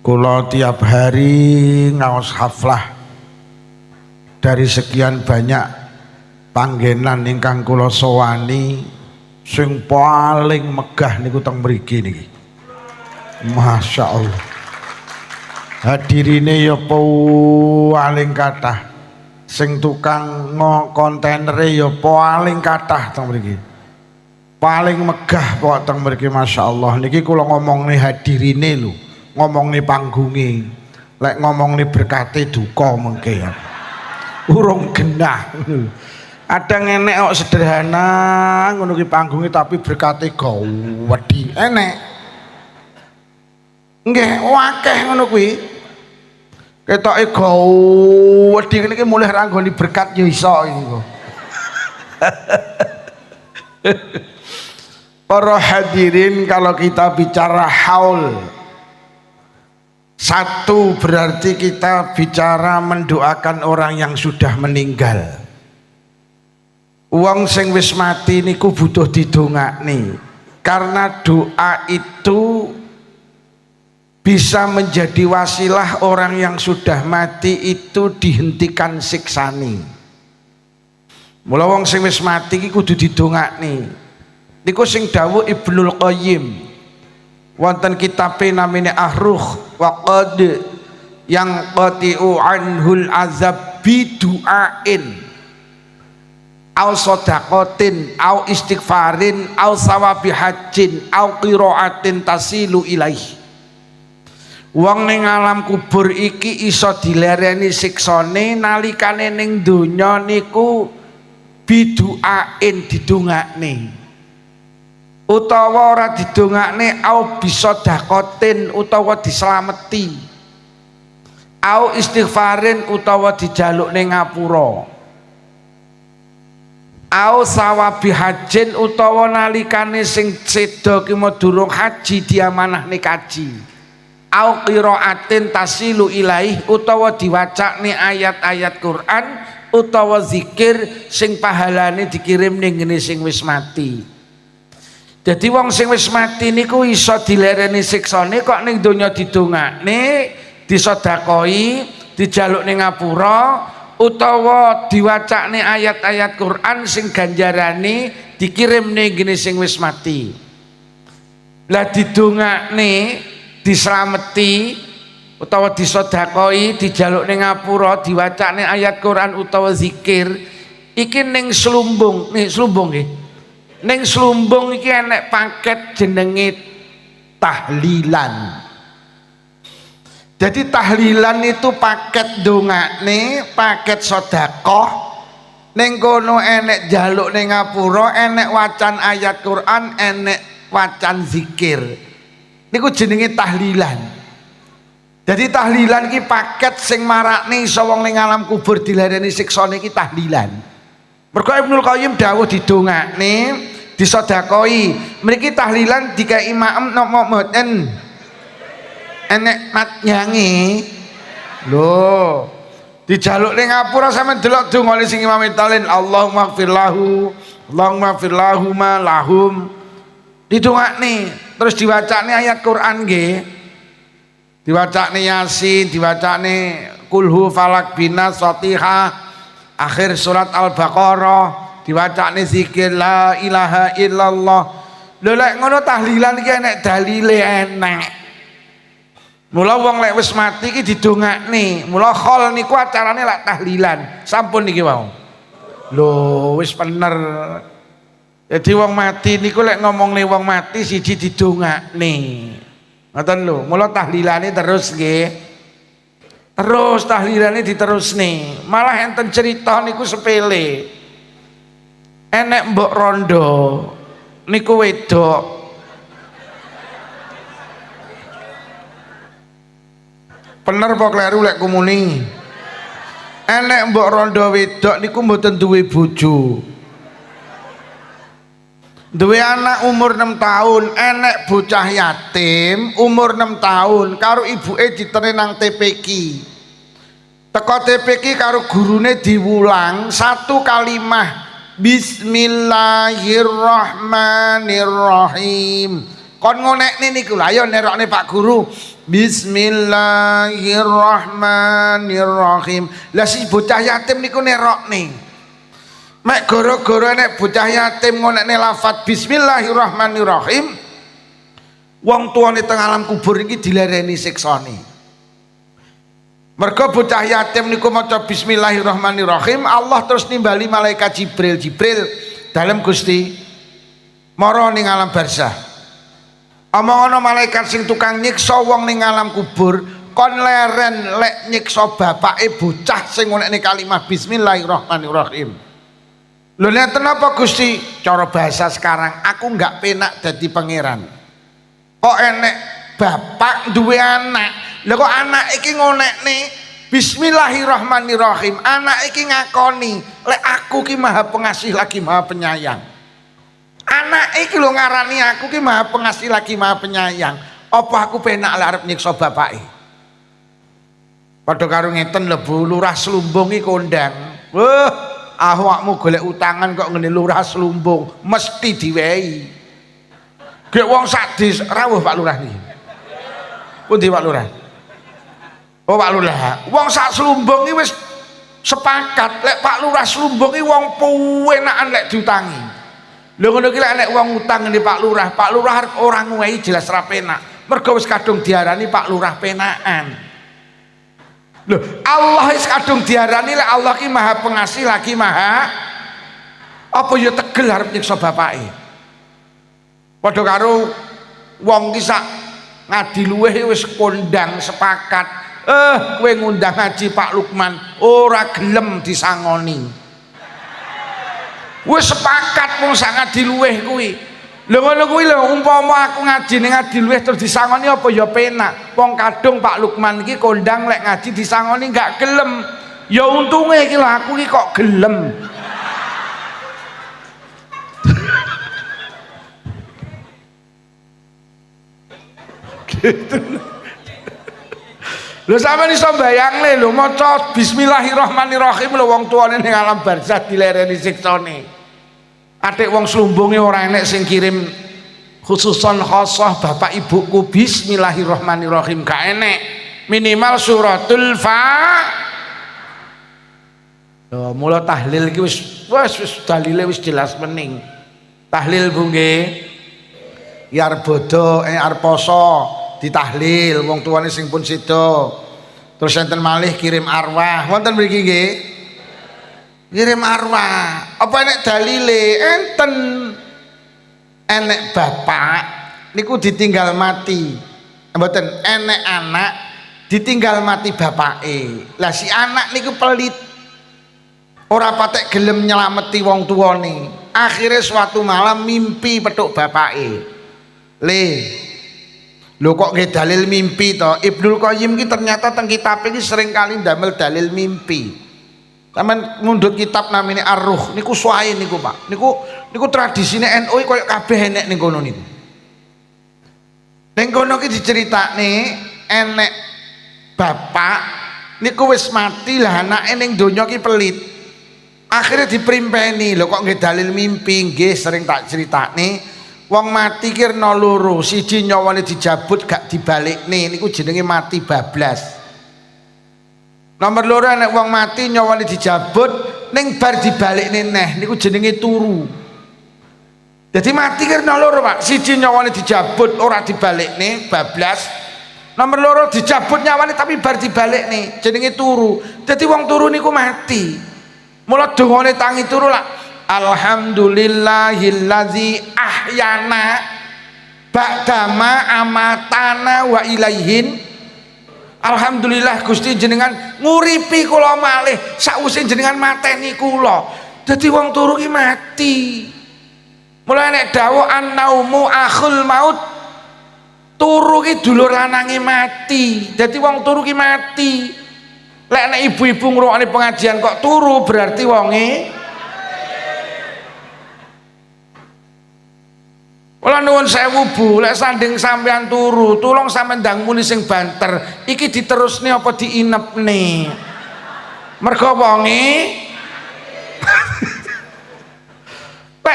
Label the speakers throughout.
Speaker 1: Kula tiap hari ngaos haflah dari sekian banyak panggenan ingkang kula sowani, sing paling megah niku teng mriki niki. Masya Allah. Hadirine ya paling kathah, sing tukang kontainere ya paling kathah teng mriki. Paling megah kok teng mriki, Masya Allah. Niki kula ngomongne hadirine lho, ngomongne panggunge. Lek ngomongne berkate duka mengke ya. Urung genah. Ada ngenek kok sederhana ngono ki panggunge tapi berkate gawedi. Enek. Nggih, akeh ngono kuwi. Ketoke gawedi ngene iki mulih ra nggoni berkat ya iso iki kok. Para hadirin, kalau kita bicara haul, satu berarti kita bicara mendoakan orang yang sudah meninggal. Wong sing wis mati niku butuh didongakne, karena doa itu bisa menjadi wasilah orang yang sudah mati itu dihentikan siksane. Mula wong sing wis mati iki kudu didongakne. Niku sing dawuh Ibnul Qayyim wonten kitabe namine Ahruh wa Qad yang qati'u anhul azab bidu'ain au sadaqatin au istighfarin au sawabi hajjin au qiraatin tasilu ilaih. Wong ning alam kubur iki iso dilereni siksane nalikane ning donya niku bidu'ain didongakne, utawa ora didongakne au bisa dakotin utawa dislameti, au istighfarin utawa dijalukne ngapura, au sawabi hajin utawa nalikane sing seda ki durung haji diamanahne kaji, au qiraatin tasilu ilaih utawa diwacane ayat-ayat Quran utawa zikir sing pahalane dikirim ning ngene sing wis mati. Jadi wong sing wis mati niku iso dilereni siksane kok ning donya didongakne, disedakoi, dijalukne ngapura utawa diwacane ayat-ayat Quran sing ganjarane dikirim ning ngene sing wis mati. Lah didongakne, dislameti utawa disedakoi, dijalukne ngapura, diwacane ayat Quran utawa zikir iki ning slumbung, nih slumbung nggih. Ning slumbung iki enek paket jenenge tahlilan. Jadi tahlilan itu paket dongakne, paket sedekah. Ning kono enek jaluk ning ngapura, enek wacan ayat Quran, enek wacan zikir. Niku jenenge tahlilan. Jadi tahlilan iki paket sing marakne iso wong ning alam kubur dilereni siksane iki tahlilan. Mergo Ibnul Qayyim dawuh didongakne, disedakoi. Mriki tahlilan dikai maem napa mboten? Enek matnyange. Lho, dijalukne ngapura sampean delok dongane sing Imam Talin, Allahumma ighfirlahu, Allahumma ighfirlahu ma lahum. Didongakne, terus diwacane ayat Quran nggih. Diwacane Yasin, diwacane Kulhu Falak Binas Fatihah. Akhir surat Al-Baqarah diwacane zikir la ilaha illallah. Lho lek ngono tahlilan iki enek dalile enek. Mula wong lek wis mati iki didongakne. Mula khol niku acarane lek tahlilan. Sampun niki wau. Lho wis bener. Jadi wong mati niku lek ngomongne wong mati siji didongakne. Ngoten lho. Mula tahlilane terus nggih. Terus tahlilane diterusne. Malah enten cerita niku sepele. Enek mbok rondo niku wedok. Bener apa kleru lek kumuni? Enek mbok rondo wedok niku mboten duwe bojo. Duwe anak umur 6 tahun, enek bocah yatim umur 6 tahun karo ibuke ditene nang TPQ. Teko TPQ karo gurune diwulang satu kalimah, Bismillahirrahmanirrahim. Kon ngonekne niku lha ya nerokne Pak Guru. Bismillahirrahmanirrahim. Lah si bocah yatim niku nerokne. Mek gara-gara nek bocah yatim ngonekne lafaz bismillahirrahmanirrahim, wong tuane teng alam kubur iki dilereni siksane. Mergo bocah yatim niku maca bismillahirrahmanirrahim, Allah terus nimbali malaikat Jibril. Jibril dalem Gusti mara ning alam barzah. Omong ana malaikat sing tukang nyiksa wong ning alam kubur, kon leren lek nyiksa bapake bocah sing ngonekne kalimat bismillahirrahmanirrahim. Lho nenten apa Gusti? Cara bahasa sekarang, aku enggak penak dadi pangeran. Kok enek bapak duwe anak. Lha kok anak iki ngonekne bismillahirrahmanirrahim. Anak iki ngakoni lek aku ki Maha Pengasih lagi Maha Penyayang. Anak iki lho ngarani aku ki Maha Pengasih lagi Maha Penyayang. Apa aku penak lek arep nyiksa bapake? Padha karo ngeten lho Bu, Lurah Slumbung iki kondang. Wah, awakmu golek utangan kok ngene Lurah Slumbung, mesti diwehi. Gek wong sak des rawuh Pak Lurah niki. Pundi Pak Lurah? Oh Pak Lurah, wong sak Slumbung iki wis sepakat lek Pak Lurah Slumbung iki wong puwenakan lek diutangi. Lho ngono ki lek nek wong utang ngene Pak Lurah ora nguwehi jelas ra penak. Mergo wis kadung diarani Pak Lurah penakan. Lho, Allah wis kadung diarani lek Allah ki Maha Pengasih lagi Maha apa ya tegel arep nyiksa bapake. Padha karo wong ki sak ngadi luweh wis kondang sepakat. Kowe ngundang ngaji Pak Lukman ora gelem disangoni. Wis sepakat wong sak ngadi luweh kuwi. Lho ngono kuwi lho, umpama aku ngaji ning ngadi luweh terus disangoni apa ya penak. Wong kadung Pak Lukman iki kondang lek ngaji disangoni enggak gelem. Ya untunge iki lho aku iki kok gelem. Gitu. Lho sampeyan iso bayangne lho maca bismillahirrahmanirrahim lho wong tuane ning alam barzah dilereni siksane. Adik wong slumbunge ora enek sing kirim khususon khosoh bapak ibuku bismillahirrahmanirrahim gak enek. Minimal suratul mula tahlil iki wis dalile wis jelas mening. Tahlil Bu nggih. Ya arep bodo arep poso ditahlil wong tuane sing pun sida. Terus enten malih kirim arwah. Wonten mriki nggih? Kirim arwah. Apa enek dalile? Enten. Enek bapak niku ditinggal mati. Mboten enek anak ditinggal mati bapake. Lah si anak niku pelit. Ora patek gelem nyelameti wong tuane. Akhirnya suatu malam mimpi petuk bapake. Lho kok nggih dalil mimpi to? Ibnul Qayyim ki ternyata teng kitab iki sering kali ndamel dalil mimpi. Sampeyan mundhut kitab namine Ar-Ruh niku suwae niku Pak. Niku tradisine NU koyo kabeh enek ning kono niku. Ning kono ki diceritakne enek bapak niku wis mati lah anake ning donya ki pelit. Akhirnya diperimpeni. Lho kok nggih dalil mimpi nggih sering tak critakne. Wong mati ki rena loro, siji nyawane dijabut gak dibalikne niku jenenge mati bablas. Nomor loro nek wong mati nyawane dijabut ning bar dibalikne neh niku jenenge turu. Jadi mati ki rena loro Pak, siji nyawane dijabut ora dibalikne bablas. Nomor loro dijabut nyawane tapi bar dibalikne jenenge turu. Jadi wong turu niku mati. Mula dongane tangi turu lah. Alhamdulillahillazi ahyana ba'dama amatana wa ilaihin. Alhamdulillah Gusti jenengan nguripi kula malih sakwise jenengan mateni kula. Dadi wong turu ki mati. Mulai nek dawuh an-naumu akhul maut. Turu ki dulur lanange mati. Dadi wong turu ki mati. Lek nek ibu-ibu ngrungokne pengajian kok turu berarti wonge Kula nuwun sewu Bu, lek sanding sampean turu, tulung sampean ndang muni sing banter, iki diterusne apa diinepne? Mergo wonge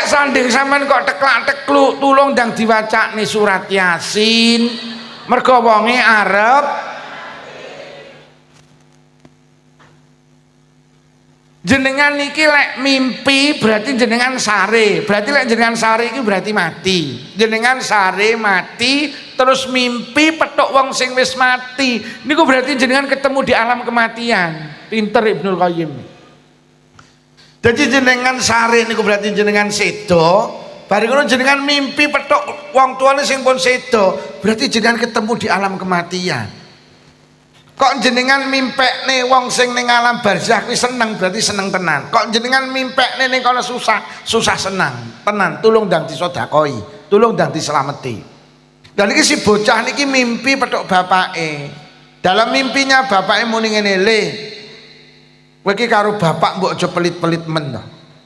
Speaker 1: Lek sanding sampean kok teklak-tekluk, tulung ndang diwacakne surat Yasin, Mergo wonge arep jenengan niki lek mimpi berarti jenengan sare. Berarti lek jenengan sare iki berarti mati. Jenengan sare mati terus mimpi petuk wong sing wis mati. Niku berarti jenengan ketemu di alam kematian. Pinter Ibnul Qayyim. Jadi jenengan sare niku berarti jenengan sedo. Bari ngono jenengan mimpi petuk wong tuane sing pun sedo, berarti jenengan ketemu di alam kematian. Kok jenengan mimpekne wong sing ning alam barzah kuwi seneng, berarti seneng tenan. Kok jenengan mimpekne ning kono susah, susah senang tenan. Tulung ndang disodakoi, tulung ndang dislameti. Dan iki si bocah niki mimpi petuk bapake. Dalam mimpinya bapake muni ngene, "Le, kowe iki karo bapak mbok aja pelit-pelit men to.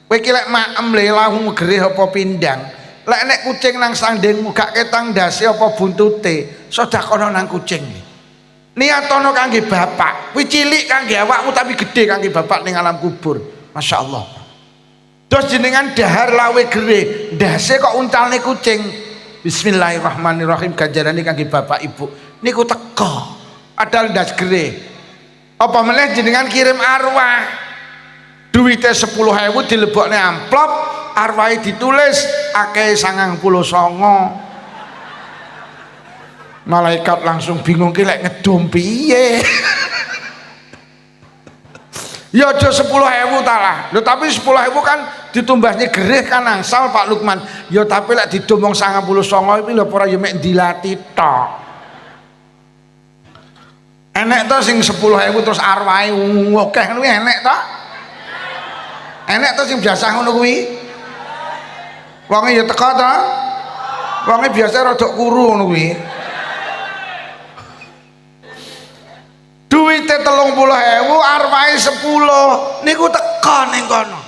Speaker 1: Kowe iki lek maem le lahung gerih apa pindang. Lek nek kucing nang sandingmu gak ketang ndase apa buntute, sedekahno nang kucing. Niatono kangge bapak, kuwi cilik kangge awakmu tapi gede kangge bapak ning alam kubur." Masya Allah. Terus jenengan dahar lawe gerih, ndase kok uncalne kucing. Bismillahirrahmanirrahim, ganjarane kangge bapak ibu. Niku teko. Padahal ndas gerih. Apa meneh jenengan kirim arwah. Duwite 10.000 dilebokne amplop, arwahe ditulis akeh 99. Malaikat langsung bingung ki lek ngedom piye. Ya aja 10.000 ta lah. Lho tapi 10.000 kan ditumbasnya gerih kan angsal Pak Lukman. Ya tapi lek didom wong 99 iki lho ora ya mek dilati tok. Enek to sing 10.000 terus arwahe akeh kuwi enek to? Enek to sing biasa ngono kuwi? Wonge ya teko to? Wonge biasa rada kuru ngono kuwi. Duwite 30.000 arwahe 10 niku teko ning kono.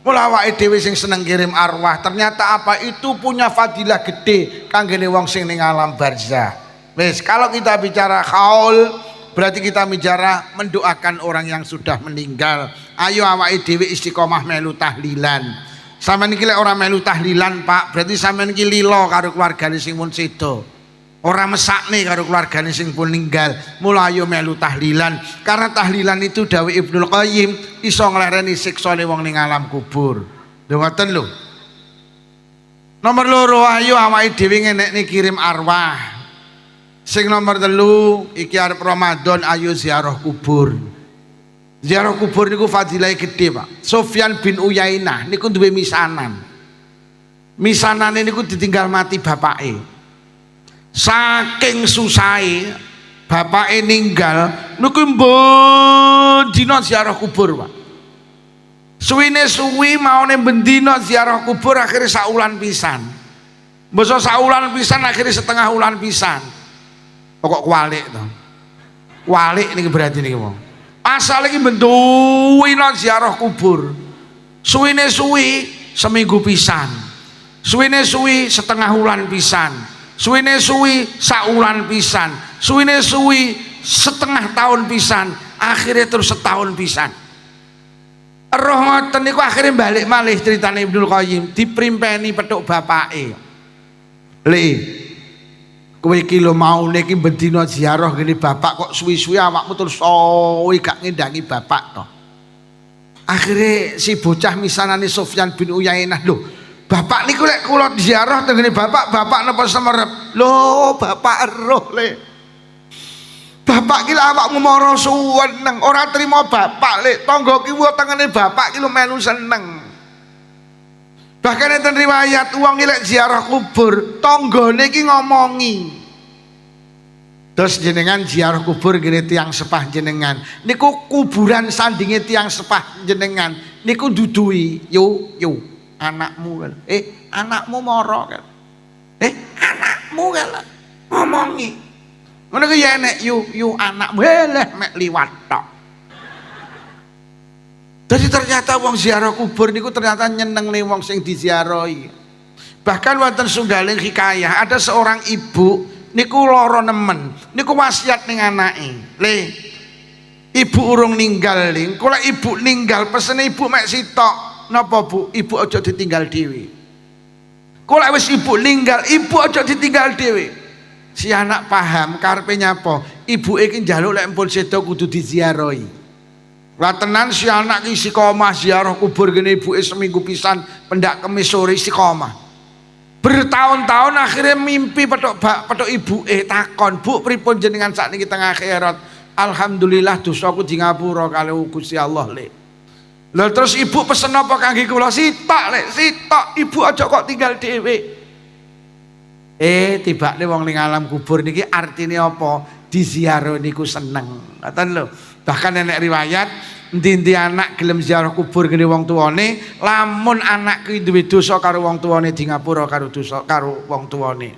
Speaker 1: Mula awake dhewe sing seneng kirim arwah, ternyata apa itu punya fadilah gede kanggene wong sing ning alam barzah. Wis, kalau kita bicara khaul berarti kita bicara mendoakan orang yang sudah meninggal. Ayo awake dhewe istiqomah melu tahlilan. Sampeyan iki lek ora melu tahlilan, Pak, berarti sampeyan iki lilo karo keluargane sing pun sedo. Ora mesakne karo keluargane sing pun ninggal. Mula ayo melu tahlilan. Karena tahlilan itu dawuh Ibnul Qayyim iso nglereni siksane wong ning alam kubur. Lho ngoten lho. Nomor loro, ayo awake dhewe ngenekne kirim arwah. Sing nomor 3 iki arep Ramadan, ayo ziarah kubur. Ziarah kubur niku fadilahe gede, Pak. Sufyan bin Uyainah niku duwe misanan. Misanane niku ditinggal mati bapake. Saking susahe bapake ninggal niku mben dina ziarah kubur, Pak. Suwine suwi maune bendina ziarah kubur akhire saulan pisan. Mbasa saulan pisan akhire setengah ulan pisan. Kok kualik to. Kualik niki berarti niki wong. Asal iki bentuwina ziarah kubur. Suwine suwi seminggu pisan. Suwine suwi setengah ulan pisan. Suwine suwi saulan pisan. Suwine suwi setengah tahun pisan. Akhirnya terus setahun pisan. Roh ngoten niku akhirnya balik malih ceritane Ibnul Qayyim diprimpeni petuk bapake. Le, kowe iki lho maune iki bendina ziarah ngene bapak kok suwi-suwi awakmu terus gak ngendangi bapak to. Akhirnya si bocah misanane Sufyan bin Uyainah, lho bapak niku lek kula ziarah teng ngene bapak napa semerep. Lho bapak eruh le. Bapak ki awakmu mara suweneng ora trimo bapak le. Tangga kiwa tengene bapak ki lho melu seneng. Bahkan enten riwayat wong lek ziarah kubur tanggane iki ngomongi. Terus jenengan ziarah kubur gini tiang sepah jenengan. Niku kuburan sandinge tiang sepah jenengan. Niku dudui, yo anakmu kan. Anakmu moro kan. Anakmu kan ngomongi. Ngono ku ya enek yu anakmu leh mek liwat tok. Jadi ternyata wong ziarah kubur niku ternyata nyeneng nih wong sing diziarahi. Bahkan wonten sunggaling hikayah ada seorang ibu niku lara nemen, niku wasiat ning anake. Le, ibu urung ninggal ling. Kula ibu ninggal pesene ibu mek sitok. Napa Bu? Ibu aja ditinggal dhewe. Kula wis ibu ninggal, ibu aja ditinggal dhewe. Si anak paham karepe nyapa, ibuke iki njaluk lek empun sedo kudu diziarahi. Lah tenan si anak ki istiqomah ziarah kubur gene ibuke seminggu pisan pendak Kemis sore istiqomah. Bertahun-tahun akhirnya mimpi petuk ibuke takon, "Bu, pripun jenengan sakniki teng akhirat?" "Alhamdulillah dosaku di ngapura kali Gusti Allah, Le." Lah terus ibu pesen apa kangge kula? "Sitok, Lek, sitok. Ibu aja kok tinggal dhewe." Tibane wong ning alam kubur niki artine apa? Diziarah niku seneng. Ngoten lho. Bahkan enek riwayat endi-endi anak gelem ziarah kubur gene wong tuane, lamun anak kuwi duwe dosa karo wong tuane di ngapura karo dosa karo wong tuane.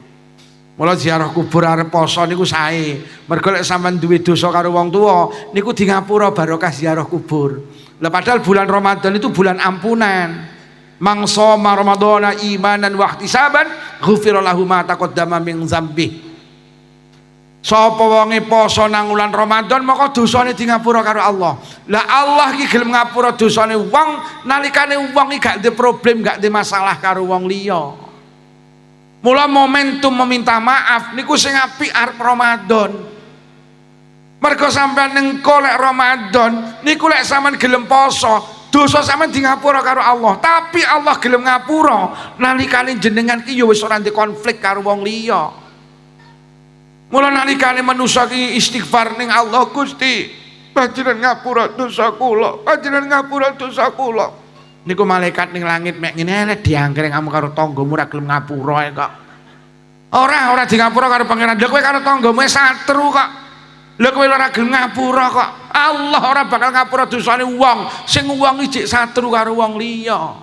Speaker 1: Mula ziarah kubur arep poso niku sae. Mergo lek sampean duwe dosa karo wong tuwa niku di ngapura barokah ziarah kubur. Lah padahal bulan Ramadan itu bulan ampunan. Man shoma ramadhana imanan wa ihtisaban ghufira lahu ma taqaddama min dzambi. Sapa wonge poso nang wulan Ramadan maka dosane di ngapura karo Allah. Lah Allah iki gelem ngapura dosane wong nalikane wong iki gak ndek problem, gak ndek masalah karo wong liya. Mula momentum meminta maaf niku sing apik arep Ramadan. Mergo sampean nengko lek Ramadan niku lek sampean gelem poso, dosa sampean di ngapura karo Allah, tapi Allah gelem ngapura nalikane jenengan ki ya wis ora ndek konflik karo wong liya. Mula nalikane manusa ki istighfar ning Allah, "Gusti, panjenengan ngapura dosa kula, panjenengan ngapura dosa kula." Niku malaikat ning langit mek ngene diangkreng kamu karo tanggamu ora gelem ngapura kok. Ora di ngapura karo pangeran. Lha kowe karo tanggamu satru kok. Lha kowe ora gelem ngapura kok. Allah ora bakal ngapura dosane wong sing wong iki satru karo wong liya.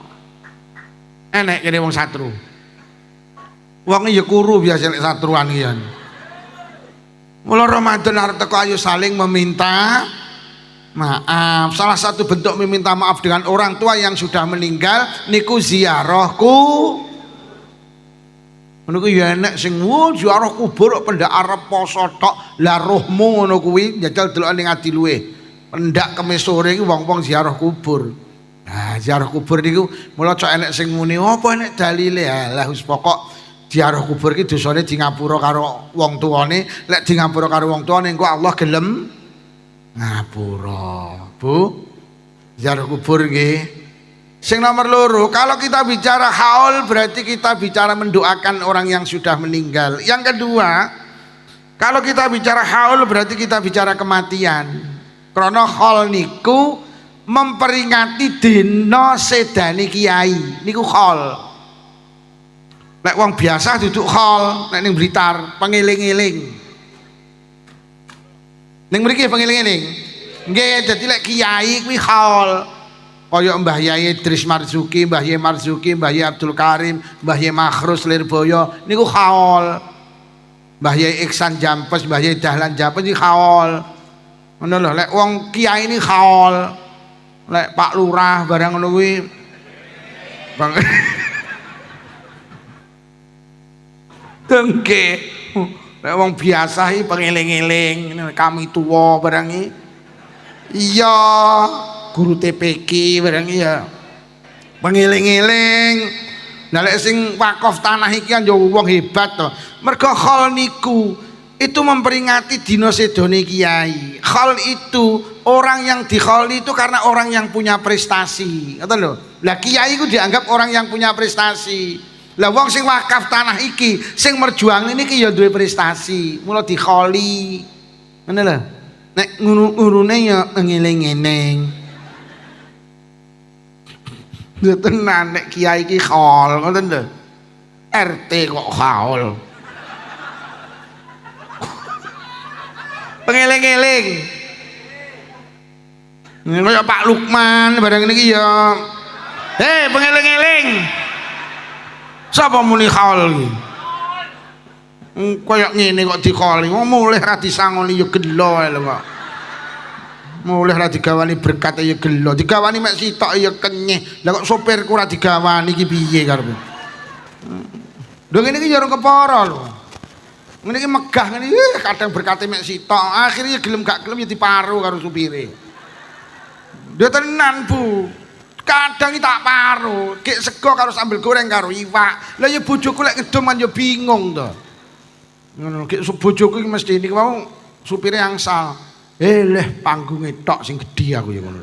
Speaker 1: Enek kene wong satru. Wong ya kuru biasa nek satruan iki. Mula Ramadan arep teko ayo saling meminta maaf. Salah satu bentuk meminta maaf dengan orang tua yang sudah meninggal niku ziarahku. Niku ya enek sing ziarah kubur pendak arep poso tok. Lah rohmu ngono kuwi njajal delok ning adiluwe. Pendak Kemis sore iki wong-wong ziarah kubur. Nah, ziarah kubur niku mula cok enek sing muni apa enek dalile. Lah wis pokok ziarah kubur iki dosane di ngapura karo wong tuane. Lek di ngapura karo wong tuane engko Allah gelem ngapura. Bu, ziarah kubur nggih. Sing nomor loro, kalau kita bicara haul berarti kita bicara mendoakan orang yang sudah meninggal. Yang kedua, kalau kita bicara haul berarti kita bicara kematian. Krana haul niku memperingati dina sedane kiai. Niku haul. Lek wong biasa duduk haul, nek ning Blitar pengeling-eling. Ning mriki pengeling-eling. Nggih, dadi lek kiai kuwi haul. Kaya Mbah Yai Idris Marzuki, Mbah Yai Marzuki, Mbah Yai Abdul Karim, Mbah Yai Makhrus Lirboyo niku khaol. Mbah Yai Iksan Jampes, Mbah Yai Dahlan Jampes iki khaol. Ngono lho, lek wong kiai ini khaol. Lek Pak Lurah barang ngono kuwi Bang dengke. Lek wong biasa iki pengeling-eling, kami tuwa barang iki. Iya. Guru TPK barang ya pengiling-iling. Nah lek sing wakaf tanah iki kan yo wong hebat to. Mergo khol niku itu memperingati dina sedone kiai. Khol itu orang yang dikholi itu karena orang yang punya prestasi. Ngoten lho. Lah kiai iku dianggap orang yang punya prestasi. Lah wong sing wakaf tanah iki sing merjuang niki ya duwe prestasi. Mula dikholi. Ngono lho. Nek ngurune ya ngeling-eling. Lha tenan nek kiai iki khol ngoten lho. RT kok khol. Pengeling-eling. Kaya Pak Lukman barang niki ya. Hei pengeling-eling. Sapa muni khol iki? Kaya ngene kok dikholi. Wong mulih ra disangoni ya gelo lho kok. Mulih ra digawani berkat ya gelo, digawani mek sitok ya kenyeh. Lah kok sopirku ora digawani iki piye karepe? Lho ngene iki ya ora kepara lho. Ngene iki megah ngene kadang berkate mek sitok, akhirnya gelem gak gelem ya diparu karo supire. Lho tenan Bu. Kadang iki tak paru, gek sego karo sambel goreng karo iwak. Lah ya bojoku lek ngedom kan ya bingung to. Ngono ki bojoku iki mesti niku mau supire angsal. Leh panggunge tok sing gedhi aku ya ngono.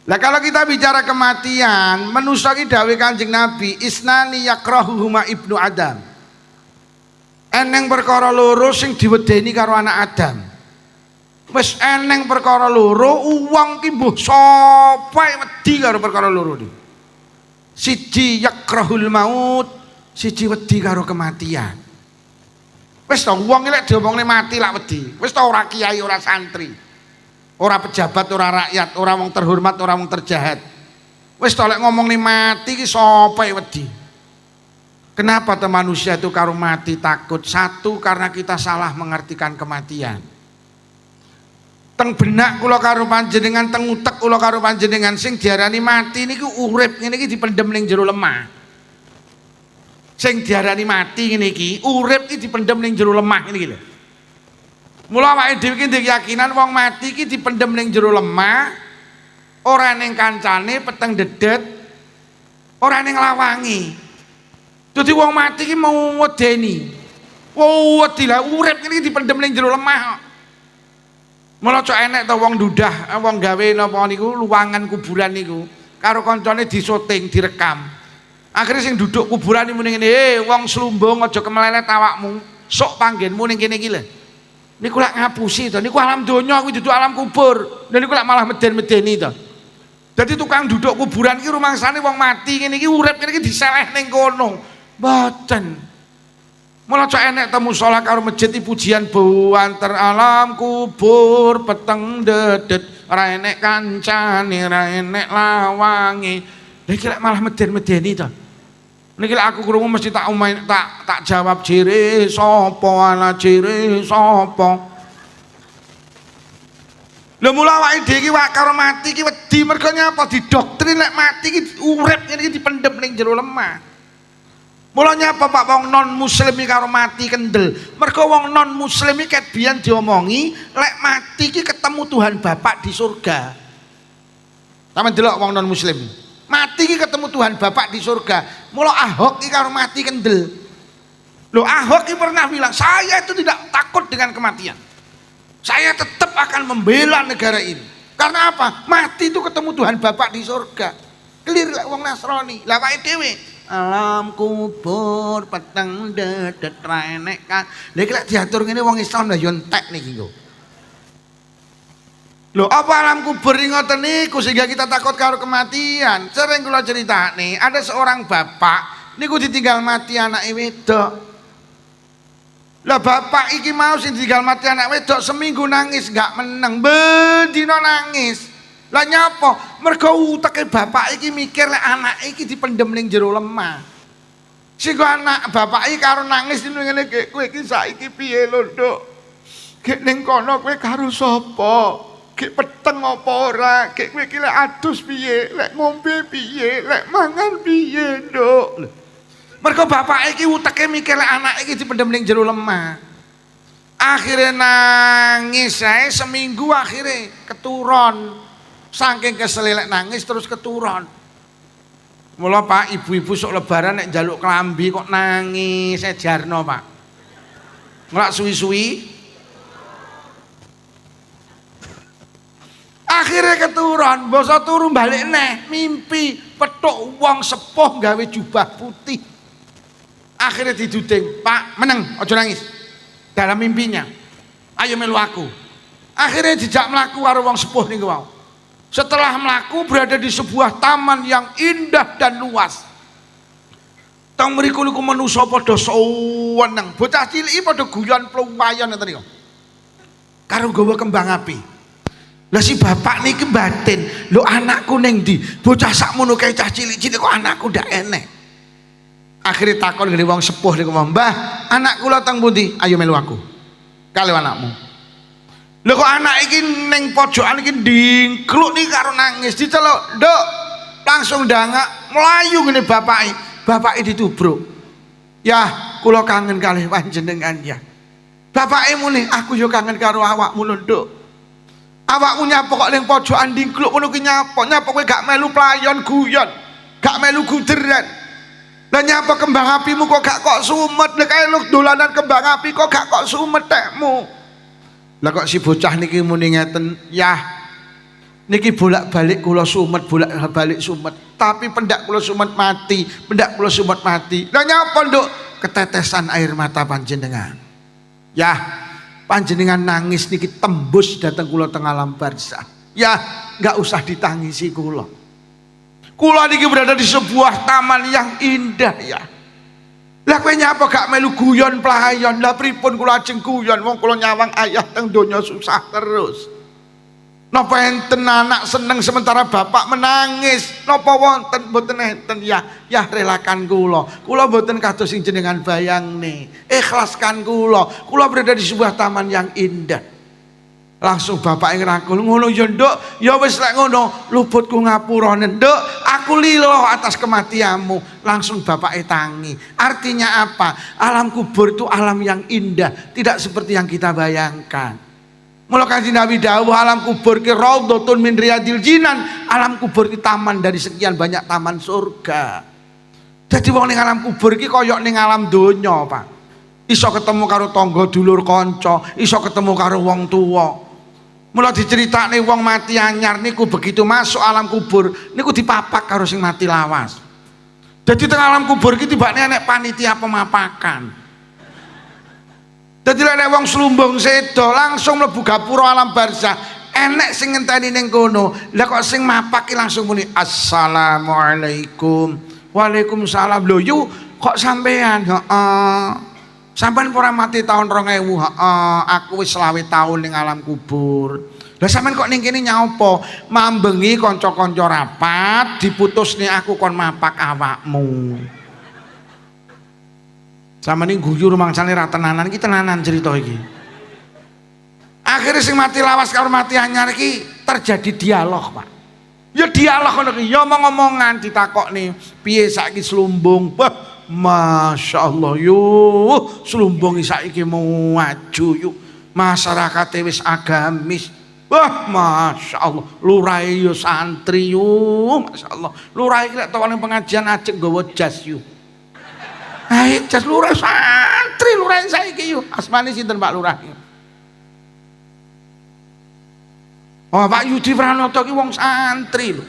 Speaker 1: Lah kalau kita bicara kematian, manusa ki dawuh Kanjeng Nabi, isnani yakrahuhuma ibnu Adam. Eneng perkara loro sing diwedeni karo anak Adam. Wis eneng perkara loro, wong ki mbuh sapa wedi karo perkara loro iki. Siji yakrahul maut, siji wedi karo kematian. Wis to wong lek diomongne mati lak wedi. Wis to ora kiai, ora santri. Ora pejabat, ora rakyat, ora wong terhormat, ora wong terjahat. Wis to lek ngomong nih mati ki sapa wedi. Kenapa tuh manusia itu karo mati takut? Satu, karena kita salah mengartikan kematian. Teng benak kula karo panjenengan, teng utek kula karo panjenengan sing diarani mati niku urip ngene iki dipendem ning jero lemah. Sing diarani mati ngene iki, urip iki dipendem ning jero lemah ngene iki lho. Mula awake dhewe iki ndek keyakinan wong mati iki dipendem ning jero lemah, ora ning kancane peteng dedet, ora ning lawangi. Dadi wong mati iki mau wedeni. Wedi lah urip iki dipendem ning jero lemah. Mula cok enek to wong ndudah, wong gawe napa niku luwangan kuburan niku, karo kancane disoting, direkam. Akhirnya sing duduk kuburan iki muni ngene, wong slumbung aja kemelelet awakmu, sok panggenmu ning kene iki lho. Niku lak ngapusi to, niku alam donya kuwi duduk alam kubur. Lha niku lak malah meden-medeni to. Dadi tukang duduk kuburan iki rumangsane wong mati ngene iki urip ngene iki diseleh ning kono. Mboten. Mula cok enek temu salat karo masjid pujian buanter alam kubur peteng dedet, ora enek kancane, ora enek lawange. Lha iki lak malah meden-medeni to. Niki aku krungu mesti tak tak jawab jere sapa ana jere sapa. Lha mula awake dhewe iki karo mati iki wedi mergo nyapa didoktrin lek mati iki urip ngene iki dipendhem ning jero lemah. Mula nyapa Pak wong non muslim iki karo mati kendel. Mergo wong non muslim iki ket biyen diomongi lek mati iki ketemu Tuhan Bapak di surga. Sampeyan delok wong non muslim. Mati ki ketemu Tuhan Bapak di surga. Mula Ahok ki karo mati kendel. Loh Ahok ki pernah bilang, saya itu tidak takut dengan kematian. Saya tetap akan membela negara ini. Karena apa? Mati itu ketemu Tuhan Bapak di surga. Clear lah wong Nasrani. Lah awake dhewe alam kubur peteng dedet ra enek kan. Lha iki lek diatur ngene wong Islam lah yo entek niki lho. Loh apa alam kubur ini ngoten niku sehingga kita takut karo kematian. Sering kula critakne, ada seorang bapak niku ditinggal mati anake wedok. Lah bapak iki mau sing ditinggal mati anak wedok seminggu nangis gak meneng, bendina nangis. Lah nyapa? Mergo uteke bapak iki mikir lek anak iki dipendem ning jero lemah. Sehingga anak bapak iki karo nangis ngene iki, kowe iki saiki piye lho, Nduk? Gek ning kono kowe karo sapa? Gek peteng apa ora, gek kowe iki lek adus piye, lek ngombe piye, lek mangan piye, Nduk. Mergo bapak iki uteke mikir lek anak iki dipendhem ning jero lemah. Akhire nangis ae seminggu akhire keturun. Saking kesel lek nangis terus keturun. Mula Pak, ibu-ibu sok lebaran nek njaluk klambi kok nangis sejarno, Pak. Ngelak suwi-suwi akhirnya keturun, boso turu balik neh, mimpi petuk wong sepuh gawe jubah putih. Akhirnya diduding, Pak meneng, ojo nangis. Dalam mimpinya, ayo melu aku. Akhirnya dijak melaku karo wong sepuh niku wau. Setelah melaku berada di sebuah taman yang indah dan luas. Tang mriku niku manusa padha seneng, bocah cilik padha guyon pluwayon ngoten niku. Karo nggawa kembang api. Lah si bapak niki batin, lho anakku ning ndi? Bocah sakmono kae cah cilik-cilik kok anakku ndak enek. Akhire takon ngene wong sepuh niku, "Mbah, anak kula teng pundi? Ayo melu aku." Kali anakmu. Lho kok anak iki ning pojokan iki ndingkluk niki karo nangis diceluk, "Nduk." Langsung ndangak mlayu ngene bapake. Bapake ditubruk. "Yah, kula kangen kalih panjenengan ya." Bapake muni, "Aku yo kangen karo awakmu lho, Nduk." Awakmu nyapa kok ning pojokan ndingkluk ngono ki nyapa? Nyapa kowe gak melu playon guyon, gak melu guderan. Lah nyapa kembang apimu kok gak kok sumet, lek kae lu dolanan kembang api kok gak kok sumet tekmu. Lah kok si bocah niki muni ngeten, "Yah, niki bolak-balik kula sumet, bolak-balik sumet, tapi pendak kula sumet mati, pendak kula sumet mati." Lah nyapa nduk ketetesan air mata panjenengan? Yah, panjenengan nangis niki tembus dateng kula teng alam barzah. Yah, enggak usah ditangisi kula. Kula niki berada di sebuah taman yang indah ya. Lah kowe nyapa gak melu guyon playon? Lah pripun kula ajeng guyon wong kula nyawang ayah teng donya susah terus. Napa enten anak seneng sementara bapak menangis? Napa wonten mboten enten ya? Ya relakan kula. Kula mboten kados sing jenengan bayangne. Ikhlaskan kula. Kula berada di sebuah taman yang indah. Langsung bapak ngrangkul, "Ngono ya Nduk, ya wis lek ngono, luputku ngapura Nduk, aku lilo atas kematianmu." Langsung bapak tangi. Artinya apa? Alam kubur itu alam yang indah, tidak seperti yang kita bayangkan. Mula Kanjeng Nabi dawuh, alam kubur ki raudhatun min riyadil jinan. Alam kubur ki taman dari sekian banyak taman surga. Jadi wong ning alam kubur ki koyok ning alam donya, Pak. Iso ketemu karo tangga dulur kanca, iso ketemu karo wong tuwa. Mula diceritakne wong mati anyar niku begitu masuk alam kubur niku dipapak karo sing mati lawas. Jadi teng alam kubur ki tibane enek panitia pemapakan. Dadi lek wong slumbung sedo langsung mlebu gapura alam barzah, enek sing ngenteni ning kono. Lah kok sing mapak ki langsung muni assalamualaikum. Waalaikumsalam. Lho yu kok sampean? Heeh. Sampean ora mati tahun 2000, aku wis 20 tahun ning alam kubur. Lah sampean kok ning kene nyapa? Mambengi kanca-kanca rapat, diputusne aku kon mapak awakmu. Sampeyan guyu rumangsane ra tenanan iki, tenanan cerita iki. Akhirnya sing mati lawas karo mati anyar iki terjadi dialog, Pak. Ya dialog ngono ki, ya omong-omongan ditakokne, "Piye saiki slumbung?" Wah, Masya Allah yuk, slumbung saiki mau maju yuk, masyarakat wis agamis. Wah, Masya Allah, lurai yo santri yuk, Masya Allah. Lurai iki lek tawang pengajian ajeng nggawa jas yuk. Ayo jas lurai santri, lurai saiki yuk. Asmane sinten Pak Lurah? Oh, Pak Yudi Pranoto ki wong santri lho.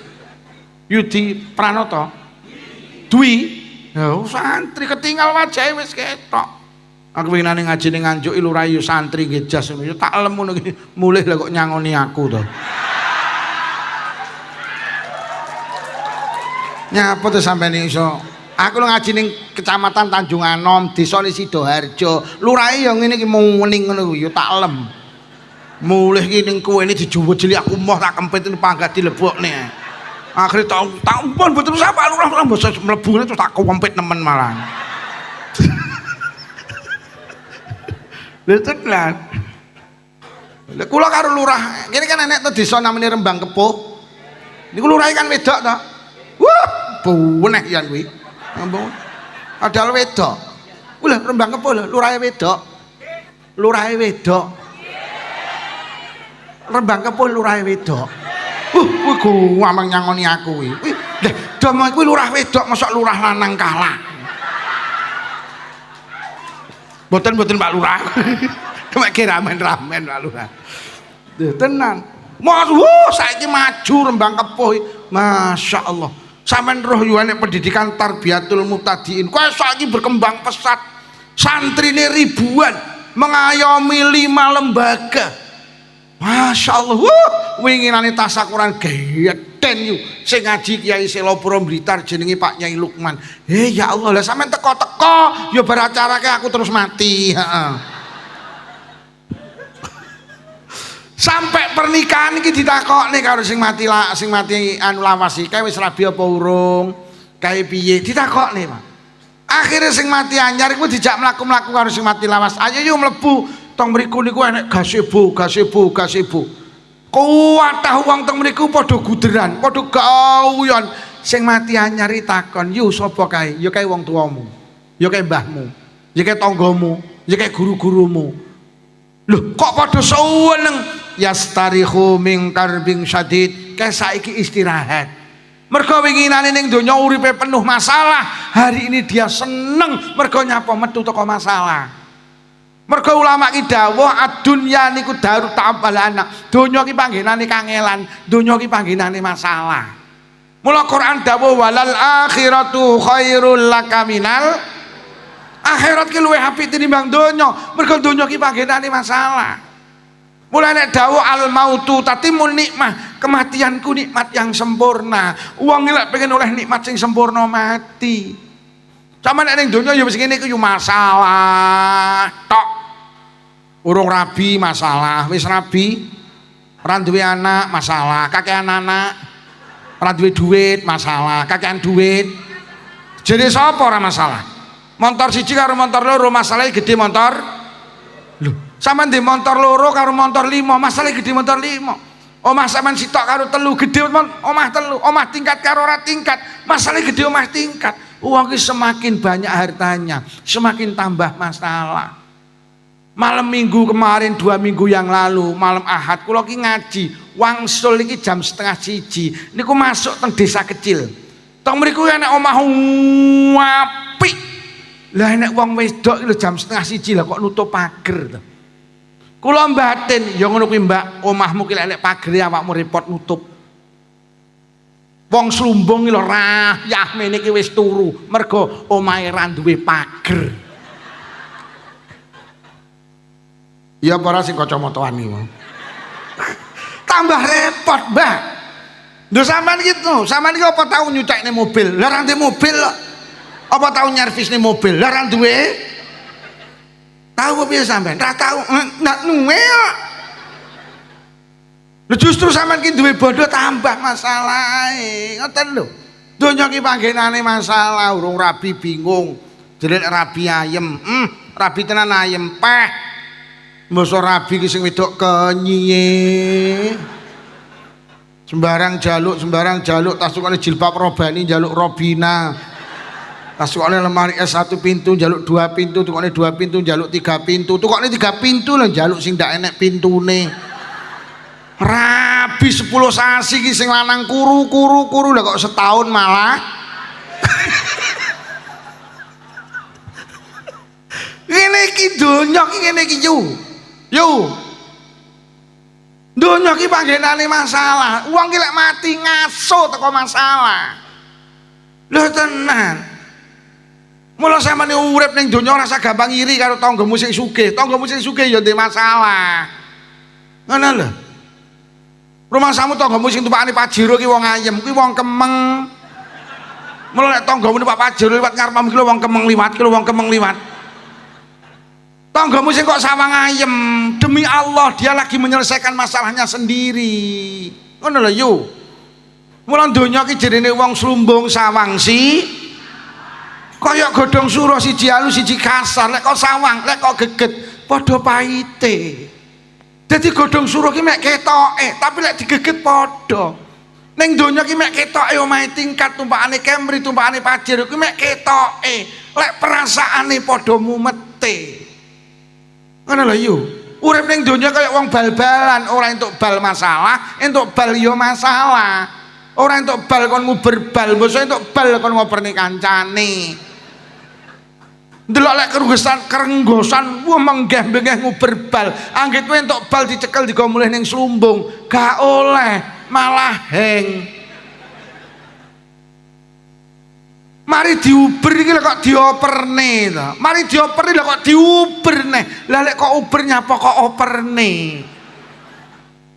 Speaker 1: Yudi Pranoto. Dwi ya santri ketinggal wajahe wis ketok. Aku winane ngaji ning Nganjuk Lurayu santri nggih jas ngono ya tak lem ngono iki mulih lah kok nyangoni aku to. Nyapa to sampeyan iso? Aku lu ngaji ning Kecamatan Tanjung Anom, Desa Sidoharjo. Lurae ya ngene iki muning ngono ya tak lem. Mulih ki ning kowe ini dijuwut jeli aku moh tak kempit panggat dilebokne. Akhirnya tak umpun betul sapa lurah basa mlebune terus tak kempit nemen malah. Lha tenan. Lha kula karo lurah, kene kan enek to desa namanya Rembang Kepuh. Niku lurahe kan wedok to. Wah, bunek yan kuwi. Ampun. Padahal wedok. Lha Rembang Kepuh lho, lurahe wedok. Lurahe wedok. Rembang Kepuh lurahe wedok. Kuwi ngomong nyangoni aku kuwi. Lah, domo kuwi lurah wedok mosok lurah lanang kalah. Mboten Pak Lurah. Mek ramen-ramen Pak Lurah. Tenan. Mas, saiki maju Rembang Kepuh. Masya Allah. Sampeyan roh yo enek pendidikan tarbiyatul mubtadiin. Kowe saiki berkembang pesat. Santrine ribuan, mengayomi 5 lembaga. Masya Allah, winginane tasakuran geden yuk. Sing ngaji Kiai Selopuro Blitar jenenge Pak Nyai Lukman. Ya Allah, lah sampean teko-teko ya bar acarake aku terus mati, Sampai pernikahan iki ditakokne karo sing mati anu lawas iki, wis rabi apa urung? Kae piye? Ditakokne, Pak. Akhire sing mati anyar iku dijak mlaku-mlaku karo sing mati lawas. Ayo yuk mlebu. Tong mriku niku enek gazebo. Kuwatah wong teng mriku padha guderan, padha gauyon. Sing mati anyar takon, "Yu sapa kae?" Ya kae wong tuamu. Ya kae mbahmu. Ya kae tanggamu, ya kae guru-gurumu. Lho, kok padha seneng? Yastarihu min karbing syadid. Kae saiki istirahat. Mergo winginane ning donya uripe penuh masalah, hari ini dia seneng mergo nyapa metu teko masalah. Mergo ulama ki dawuh ad-dunya niku daru ta'abalana. Donya ki panggenane kangelan, donya ki panggenane masalah. Mula Quran dawuh walal akhiratu khairul laka minal akhirat ki luwih apik tinimbang donya. Mergo donya ki panggenane masalah. Mulai nek dawuh al mautu tatimul nikmah, kematianku nikmat yang sempurna. Wong lek pengen oleh nikmat sing sempurna mati. Sama nek ning donya ya wis ngene iku yo masalah tok. Urung rabi masalah, wis rabi ora duwe anak masalah, kakean anak, ora duwe duit masalah, kakean duit. Jadi sapa ora masalah? Motor siji karo motor loro masalahnya gede motor. Lho, sampean di motor loro karo motor 5 masalah gede motor 5. Omah sampean sitok karo telu gede omah telu, omah tingkat karo ora tingkat masalah gede omah tingkat. Uang semakin banyak hartanya semakin tambah masalah. Malam minggu kemarin 2 minggu yang lalu malam Ahad kula ki ngaji wangsul iki jam 12:30 niku masuk teng desa kecil teng mriku enek omah apik lah enek wong wedok lho jam 12:30 lah kok nutup pager to. Kula mbatin ya ngono kuwi Mbak, omahmu ki lek pagere awakmu repot nutup. Wong slumbung lho rakyah mene iki wis turu mergo omahe ra duwe pager. Ya para sing kacamataan iki. Tambah repot, Mbak. Lho sampean gitu, sampean iki apa tau nyucekne mobil? Lah ra ndek mobil kok. Apa tau nyervisne mobil? Lah ra duwe. Tahu piye sampean? Ra tau ndak nuwe kok. Lho justru sampean ki duwe bodoh tambah masalahe. Ngoten lho. Donya ki panggenane masalah, urung rabi bingung. Jelek rabi ayem. Rabi tenan ayem peh. Masa rabi ki sing wedok kenyiye. Sembarang jaluk tasukane jilbab robani jaluk robina. Tasukane lemari S1 pintu jaluk 2 pintu, tukane 2 pintu jaluk 3 pintu. Tukane 3 pintu lho jaluk sing ndak enek pintune. Rabi 10 sasi ki sing lanang kuru lah kok setahun malah. Ngene iki donya ki ngene iki yo. Donya ki panggenane masalah. Wong ki lek mati ngaso teko masalah. Lho tenan. Mula sampeyan urip ning donya ora gampang iri karo tanggamu sing sugih. Tanggamu sing sugih ya ndek masalah. Ngono lho. Rumah samu tanggamu sing tumpakane Pajero ki wong ayem, kuwi wong kemeng. Mula lek tanggamu numpak Pajero liwat ngarepmu ki wong kemeng liwat. Tanggamu sing kok sawang ayem, demi Allah dia lagi menyelesaikan masalahnya sendiri. Ngono lho yo. Mula donya ki jenenge wong slumbung sawang si kaya godhong suruh siji alus siji kasar, lek kok sawang, lek kok geget padha pahite. Dadi godhong suruh ki mek ketoke, tapi lek digeget padha. Ning donya ki mek ketoke omahe tingkat tumpakane Camry, tumpakane Pajero ki mek ketoke, lek perasaane padha mumete. Ngono lho yo. Urip ning donya kaya wong bal-balan, ora entuk bal masalah, entuk bal yo masalah. Ora entuk bal kon nguber bal, mbok entuk bal kon ngoperni kancane. Ndelok lek kerenggosan wah menggeh-menggeh nguber bal. Anggit kowe entuk bal dicekel digo mulih ning slumbung, gak oleh, malah heng. Mari diuber iki lek kok dioperne to. Mari dioperne lek kok diuber neh. Lah lek kok uber nyapa kok operne.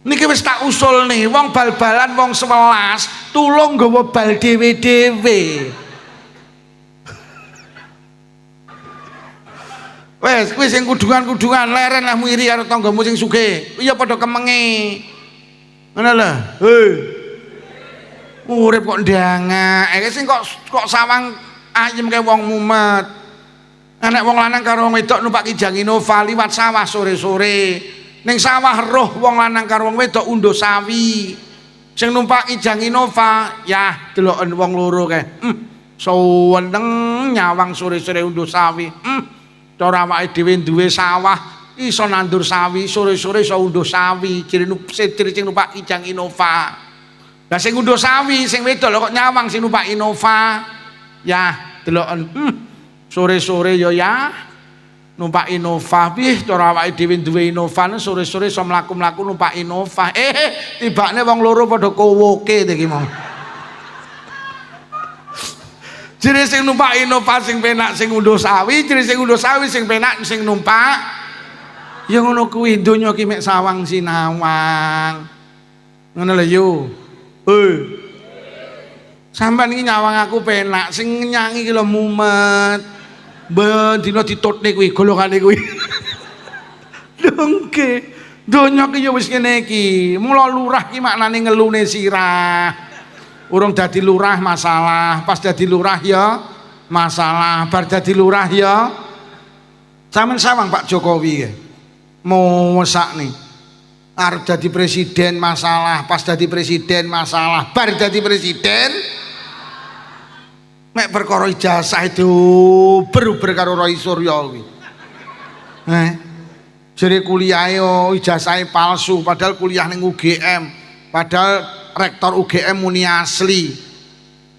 Speaker 1: Niki wis tak usul nih, wong bal-balan wong 11 tulung nggawa bal dhewe-dhewe. Wes kuwi sing kudungan-kudungan leren lah muiri karo tanggamu sing sugih. Iya padha kemenge. Ngono lho. Hei. Urip kok ndangake sing kok sawang ayem kae wong mumet. Anak wong lanang karo wong wedok numpak Kijang Innova liwat sawah sore-sore. Ning sawah roh wong lanang karo wong wedok unduh sawi. Sing numpak Kijang Innova ya deloken wong loro kae. Seneng nyawang sore-sore unduh sawi. Cara awake dhewe duwe sawah iso nandur sawi, sore-sore iso unduh sawi. Ciri sing numpak Kijang Innova. Lah sing unduh sawi, sing wedok lho kok nyawang sing numpak Innova. Ya, deloken sore-sore ya numpak Innova piye cara awake dhewe duwe Innova sore-sore iso mlaku-mlaku numpak Innova tibane wong loro padha kowoke iki mau jere sing numpak Innova sing penak sing unduh sawi jere sing unduh sawi sing penak sing numpak ya ngono kuwi donya ki mek sawang sinawang ngono lho yo sampean iki nyawang aku penak sing nyanyi ki lho mumet ben dina ditutne kuwi golongane kuwi dongke donya ki ya wis ngene iki mula lurah ki maknane ngelune sirah urung dadi lurah masalah pas dadi lurah ya masalah bar dadi lurah ya sampean sawang Pak Jokowi ya mau sakni arep dadi presiden masalah pas dadi presiden masalah bar dadi presiden mek perkara ijazah itu beruber karo Roy Suryo kuwi jere kuliahe ijazahe palsu padahal kuliah ning UGM padahal rektor UGM muni asli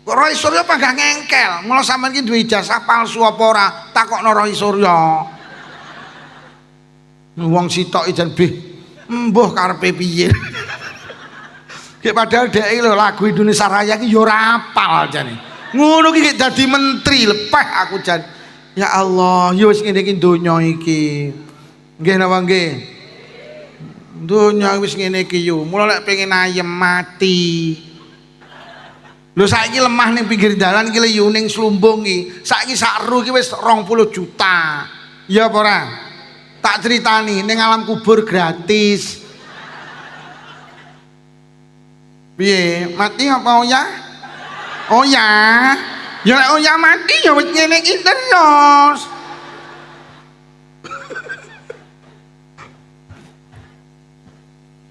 Speaker 1: Roy Suryo pagah ngengkel mula sampean iki duwe ijazah palsu apa ora takokno Roy Suryo wong sitok jan bih mbuh karepe piye ki padahal dhek lho lagu Indonesia Raya ki ya ora apal jane ngono ki dadi menteri lepeh aku jan ya Allah ya wis ngene iki donya iki nggih napa nggih donya wis ngene iki yo mula lek pengen ayem mati lho saiki lemah ning pinggir dalan ki le ning slumbung ki saiki sak ru ki wis 20 juta ya apa ora tak ceritani ning alam kubur gratis piye mati apa ya oh ya lek oh ya mati ya wis ngene iki terus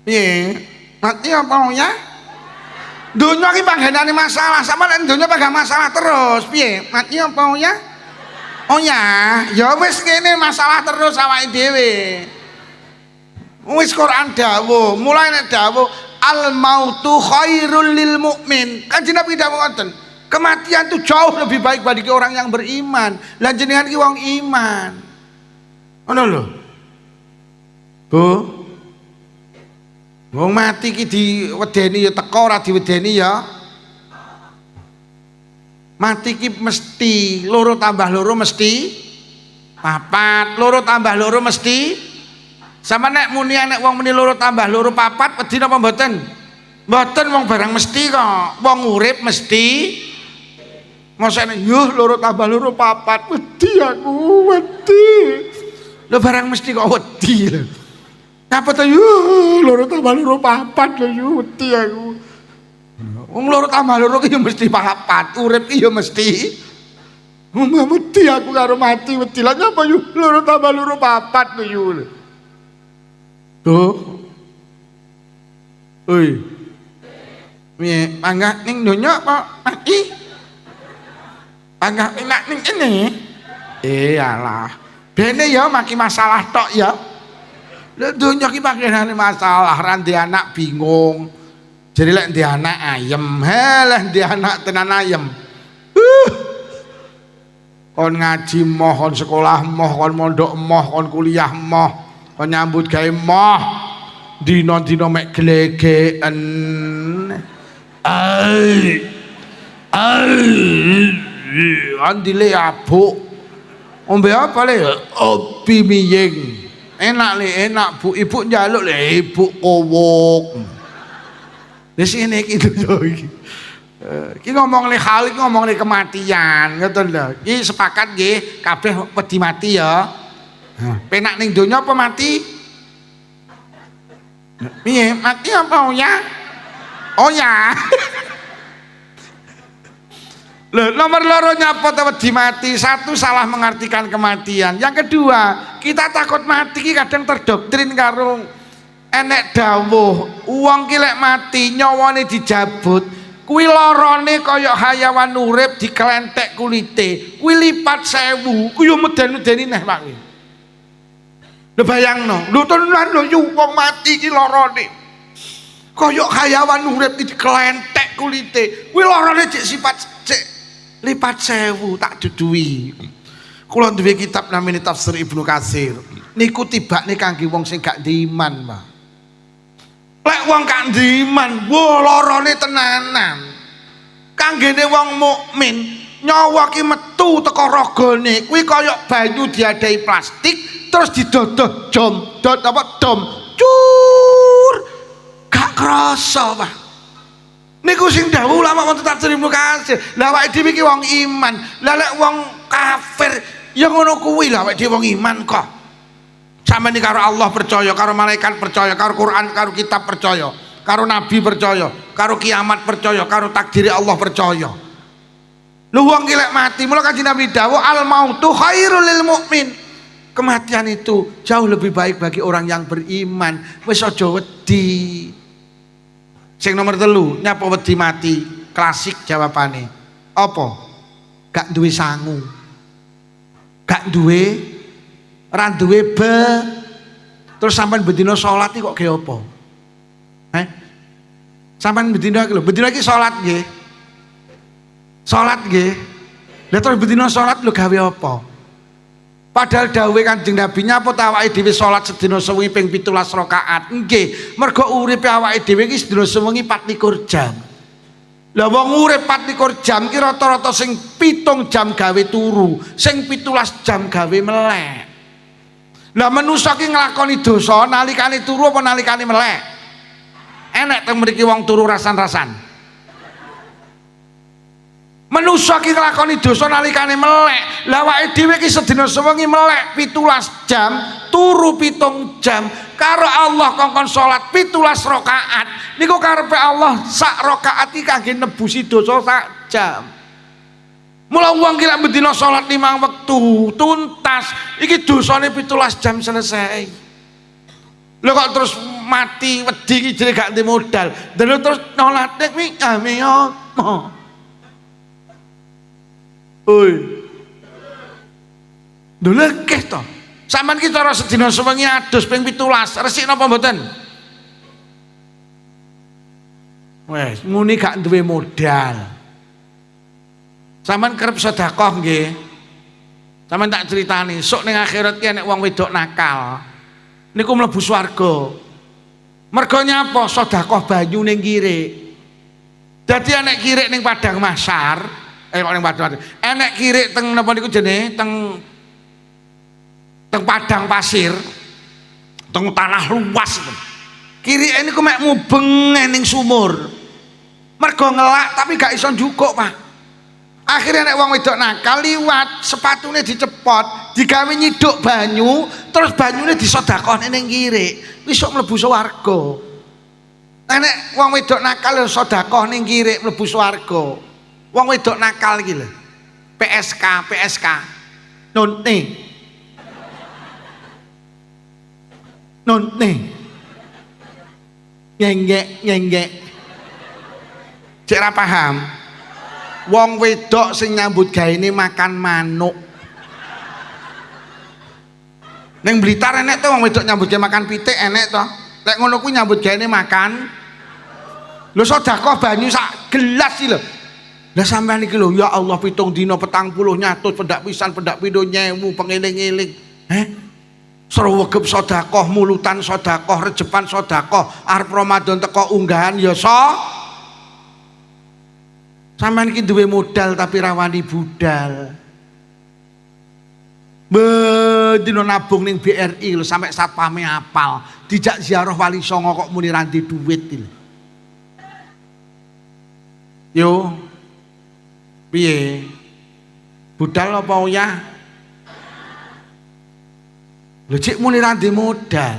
Speaker 1: piye mati apa oh ya donya iki panggenane masalah sama nek donya pagah masalah terus piye mati apa oh ya oh ya wis ngene masalah terus awake dhewe wis Quran dawuh mulai nek dawuh al mautu khairul lil mukmin kan Nabi dawuh ngoten kematian itu jauh lebih baik bagi orang yang beriman lan jenengan ki wong iman ngono lho Bu wong mati ki diwedeni ya teko ora diwedeni ya mati ki mesti loro tambah loro mesti papat loro tambah loro mesti sama nek muni nek wong muni loro tambah loro papat wedi napa mboten mboten wong barang mesti kok wong urip mesti mosene yuh loro tambah loro papat wedi aku wedi lho barang mesti kok wedi lho apa to yuh loro tambah loro papat lho yuh wedi aku wong loro tambah loro ki ya mesti papat urip ki ya mesti wedi aku karo mati wedi lha nyapa yuh loro tambah loro papat lho yuh tuh oi piye panggah ning donya apa mati panggah enak ning kene alah bene ya maki masalah tok ya lha donya ki panggenane masalah ra ndek anak bingung jadi lek ndek anak ayem lek ndek anak tenan ayem kon ngaji moh kon sekolah moh kon mondok moh kon kuliah moh kon nyambut gawe moh dina-dina mek glegeken andile abuk ombe apa le opi miyeng enak le enak Bu ibu njaluk le ibu kowok wis ngene iki lho iki ngomong le hal iki ngomong le kematian ngoten lho iki sepakat nggih kabeh wedi mati ya penak ning donya apa mati piye mati apa oh ya loh nomor loro nyapa wedi mati satu salah mengartikan kematian yang kedua kita takut mati ki kadang terdoktrin karo enek dawuh wong ki lek mati nyawane dijabut kuwi lorone kaya hayawan urip diklentek kulite kuwi lipat 1000 kuwi yo meden-medeni neh Pak kuwi lho bayangno lho tenan lho wong mati ki lorone kaya hayawan urip diklentek kulite kuwi lorone cek sifat cek lipat 1000 tak duduhi. Kula duwe kitab namine Tafsir Ibnu Katsir. Niku tibakne kangge wong sing gak ndiman, Pak. Lek wong gak ndiman, wah larane tenanan. Kanggene wong mukmin, nyawa ki metu teko ragane, kuwi kaya banyu diadai plastik terus didodoh dom, dom, cur. Gak krasa, Pak. Niku sing dawuh ulama wonten Tafsir Ibnu Katsir. Lah awake dhewe iki wong iman. Lah lek wong kafir ya ngono kuwi lah awake dhewe wong iman kok. Sampeyan karo Allah percaya, karo malaikat percaya, karo Quran, karo kitab percaya, karo nabi percaya, karo kiamat percaya, karo takdir Allah percaya. Lu wong ki lek mati, mula Kanjeng Nabi dawuh al mautu khairul lil mukmin. Kematian itu jauh lebih baik bagi orang yang beriman. Wis aja wedi. Sing nomor 3, nyapa wedi mati? Klasik jawabane. Apa? Gak duwe sangu. Gak duwe ora duwe be. Terus sampean bedino salat iki kok ge apa? Sampean bedino iki lho, bedino iki salat nggih. Salat nggih. Lah terus bedino salat lho gawe apa? Padahal dawuhe Kanjeng Nabi nyapa ta awake dhewe salat sedina sewengi ping 17 rakaat. Nggih, mergo uripe awake dhewe iki sedina sewengi 24 jam. Lah wong urip 24 jam ki rata-rata sing 7 jam gawe turu, sing 17 jam gawe melek. Lah manusa ki nglakoni dosa nalikane turu apa nalikane melek? Enek teng mriki wong turu rasan-rasan. Manusa ki nglakoni dosa nalikane melek. Lah awake dhewe ki sedina sewengi melek 17 jam, turu 7 jam. Karo Allah kongkon salat 17 rakaat. Niku karepe Allah sak rakaat iki kangge nebusi dosa sak jam. Mula wong ki lek bendina salat 5 wektu tuntas, iki dosane 17 jam selesai. Lho kok terus mati wedi iki jere gak ndek modal. Delok terus nolate kuwi amiyo. Oi. Dolekeh to. Sampeyan ki cara sedina sewengi adus ping 17, resik napa mboten? Wes, muni gak duwe modal. Sampeyan kerep sedekah nggih. Sampeyan tak critani, sok ning akhirat ki enek wong wedok nakal. Niku mlebu swarga. Mergo nyapa? Sedekah banyu ning kirik. Dadi enek kirik ning padang mahsyar, kok ning padang. Enek kirik teng napa niku jenenge? Teng padang pasir, teng tanah luas. Kirike niku mek mubeng ning sumur. Mergo ngelak tapi gak iso njukuk, Pak. Akhirnya nek wong wedok nakal liwat, sepatune dicepot, digawe nyiduk banyu, terus banyune disedekahne ning kirik, wis sok mlebu swarga. Nek wong wedok nakal sedekah ning kirik mlebu swarga. Wong wedok nakal iki lho. PSK. Nonte. Nyenggek. Cek ra paham. Wong wedok sing nyambut gaene makan manuk. Ning Blitar enek to wong wedok nyambut gawe makan pitik enek to. Lek ngono kuwi nyambut gaene makan. Lho sedekah banyu sak gelas iki lho. Lah sampean iki lho ya Allah 7 dina 40 nyatus pendak pisan pendak pindho nyewu pengeling-eling. Srewegep sedekah, mulutan sedekah, rejepan sedekah, arep Ramadan teko unggahan ya sampean iki duwe modal tapi rawani budal. Bedino nabung ning BRI lho sampai satpame apal. Dijak ziarah Wali Songo kok muni ra ndek duit iki. Yo. Piye? Budal apa uyah? Lho cik muni ra ndek modal.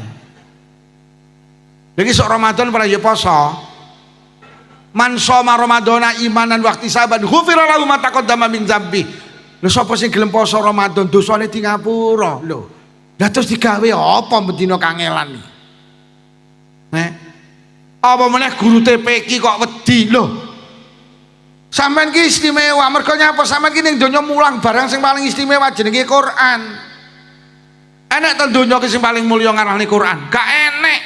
Speaker 1: Lagi sok Ramadan para ya poso. Man shoma ramadhana imanan wa ihtisaban ghufira lahu ma taqaddama min dzambi. Lho sapa sing gelem poso Ramadan dosane di ngapura lho. Lah terus digawe apa bendina kangelan iki? Apa meneh guru TPQ kok wedi lho. Sampeyan ki istimewa mergo nyapa sampeyan ki ning donya mulang barang sing paling istimewa jenenge Quran. Enek ta donya ki sing paling mulya ngarani Quran? Gak enek.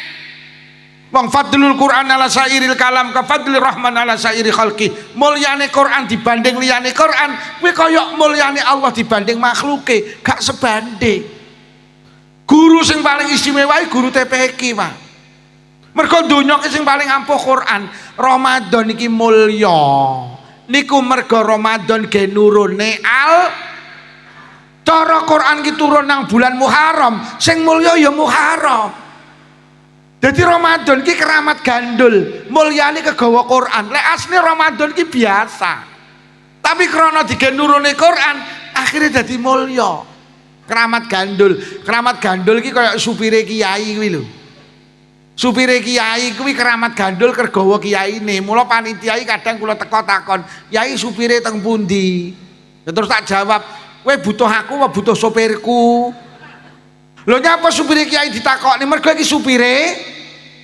Speaker 1: Wong fadlul Quran ala sairil kalam ka fadlir rahman ala sairi khalqi. Mulyane Quran dibanding liyane Quran kuwi kaya mulyane Allah dibanding makhluke, gak sebanding. Guru sing paling istimewa guru TPQ, Pak. Mergo donya ki sing paling ampuh Quran. Ramadan iki mulya. Niku mergo Ramadan ge nurune cara Quran ki turun nang bulan Muharram, sing mulya ya Muharram. Jadi Ramadan ki keramat gandul, mulyane kegawa Quran. Lek asli Ramadan ki biasa. Tapi krana digen nurune Quran, akhirnya jadi mulya. Keramat gandul. Keramat gandul ki kaya supire kiai kuwi lho. Supire kiai kuwi keramat gandul kegawa kiyaine. Mula panitia kadang kula teko takon, "Yai supire teng pundi?" Terus tak jawab, "Kowe butuh aku apa butuh sopirku?" Lho nyapa supire kiai ditakoni, mergo iki supire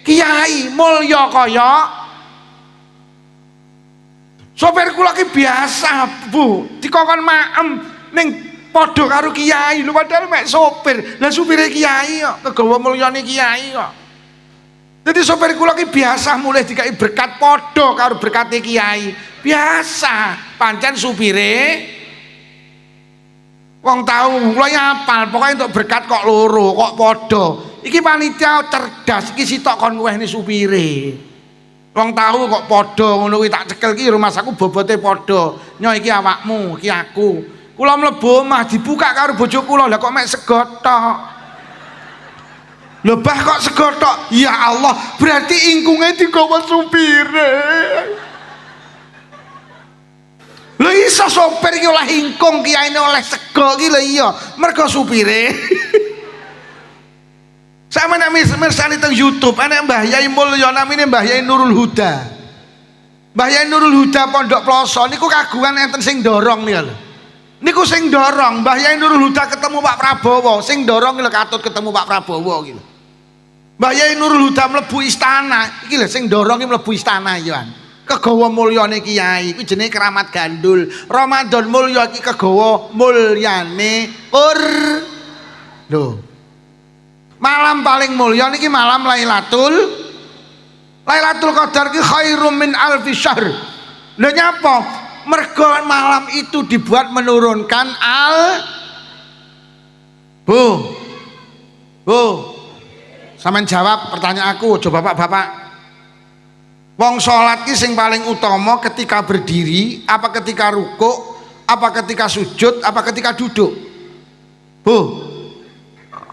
Speaker 1: kiai mulya kaya sopir kula ki biasa, Bu. Dikongkon maem ning padha karo kiai. Lho padahal mek sopir. Lah supire kiai kok kegawa mulyane kiai kok. Dadi sopir kula ki biasa mulih dikai berkat padha karo berkate kiai. Biasa, pancen supire wong tahu kula apal, pokoke untuk berkat kok loro, kok padha. Iki panitia cerdas, iki sitok kon wehne supire. Wong tahu kok padha ngono kuwi tak cekel iki rumah saku bobote padha. Nyo iki awakmu, iki aku. Kula mlebu omah dibuka karo bojo kula, lah kok mek sego tok. Lho bah kok sego tok? Ya Allah, berarti ingkunge digawa supire. Lho iso sopir iki oleh ingkung, kiyaine oleh sego iki lho iya, mergo supire. Sama nek mirsani teng YouTube ana Mbah Yai Mulya namine Mbah Yai Nurul Huda. Mbah Yai Nurul Huda Pondok Ploso niku kagungan enten sing dorong niku lho. Niku sing dorong Mbah Yai Nurul Huda ketemu Pak Prabowo, sing dorong lho katut ketemu Pak Prabowo iki lho. Mbah Yai Nurul Huda mlebu istana, iki lho sing dorong iki mlebu istana iki kan. Kegawa mulyane kiai kuwi jenenge keramat gandul. Ramadan mulya iki kegawa mulyane lho. Malam paling mulya niki malam Lailatul Qadar ki khairum min alfi syahr. Lha nyapa? Mergo malam itu dibuat menurunkan Bu. Sampeyan jawab pertanyaan aku, coba Bapak. Wong salat ki sing paling utama ketika berdiri, apa ketika rukuk, apa ketika sujud, apa ketika duduk? Bu.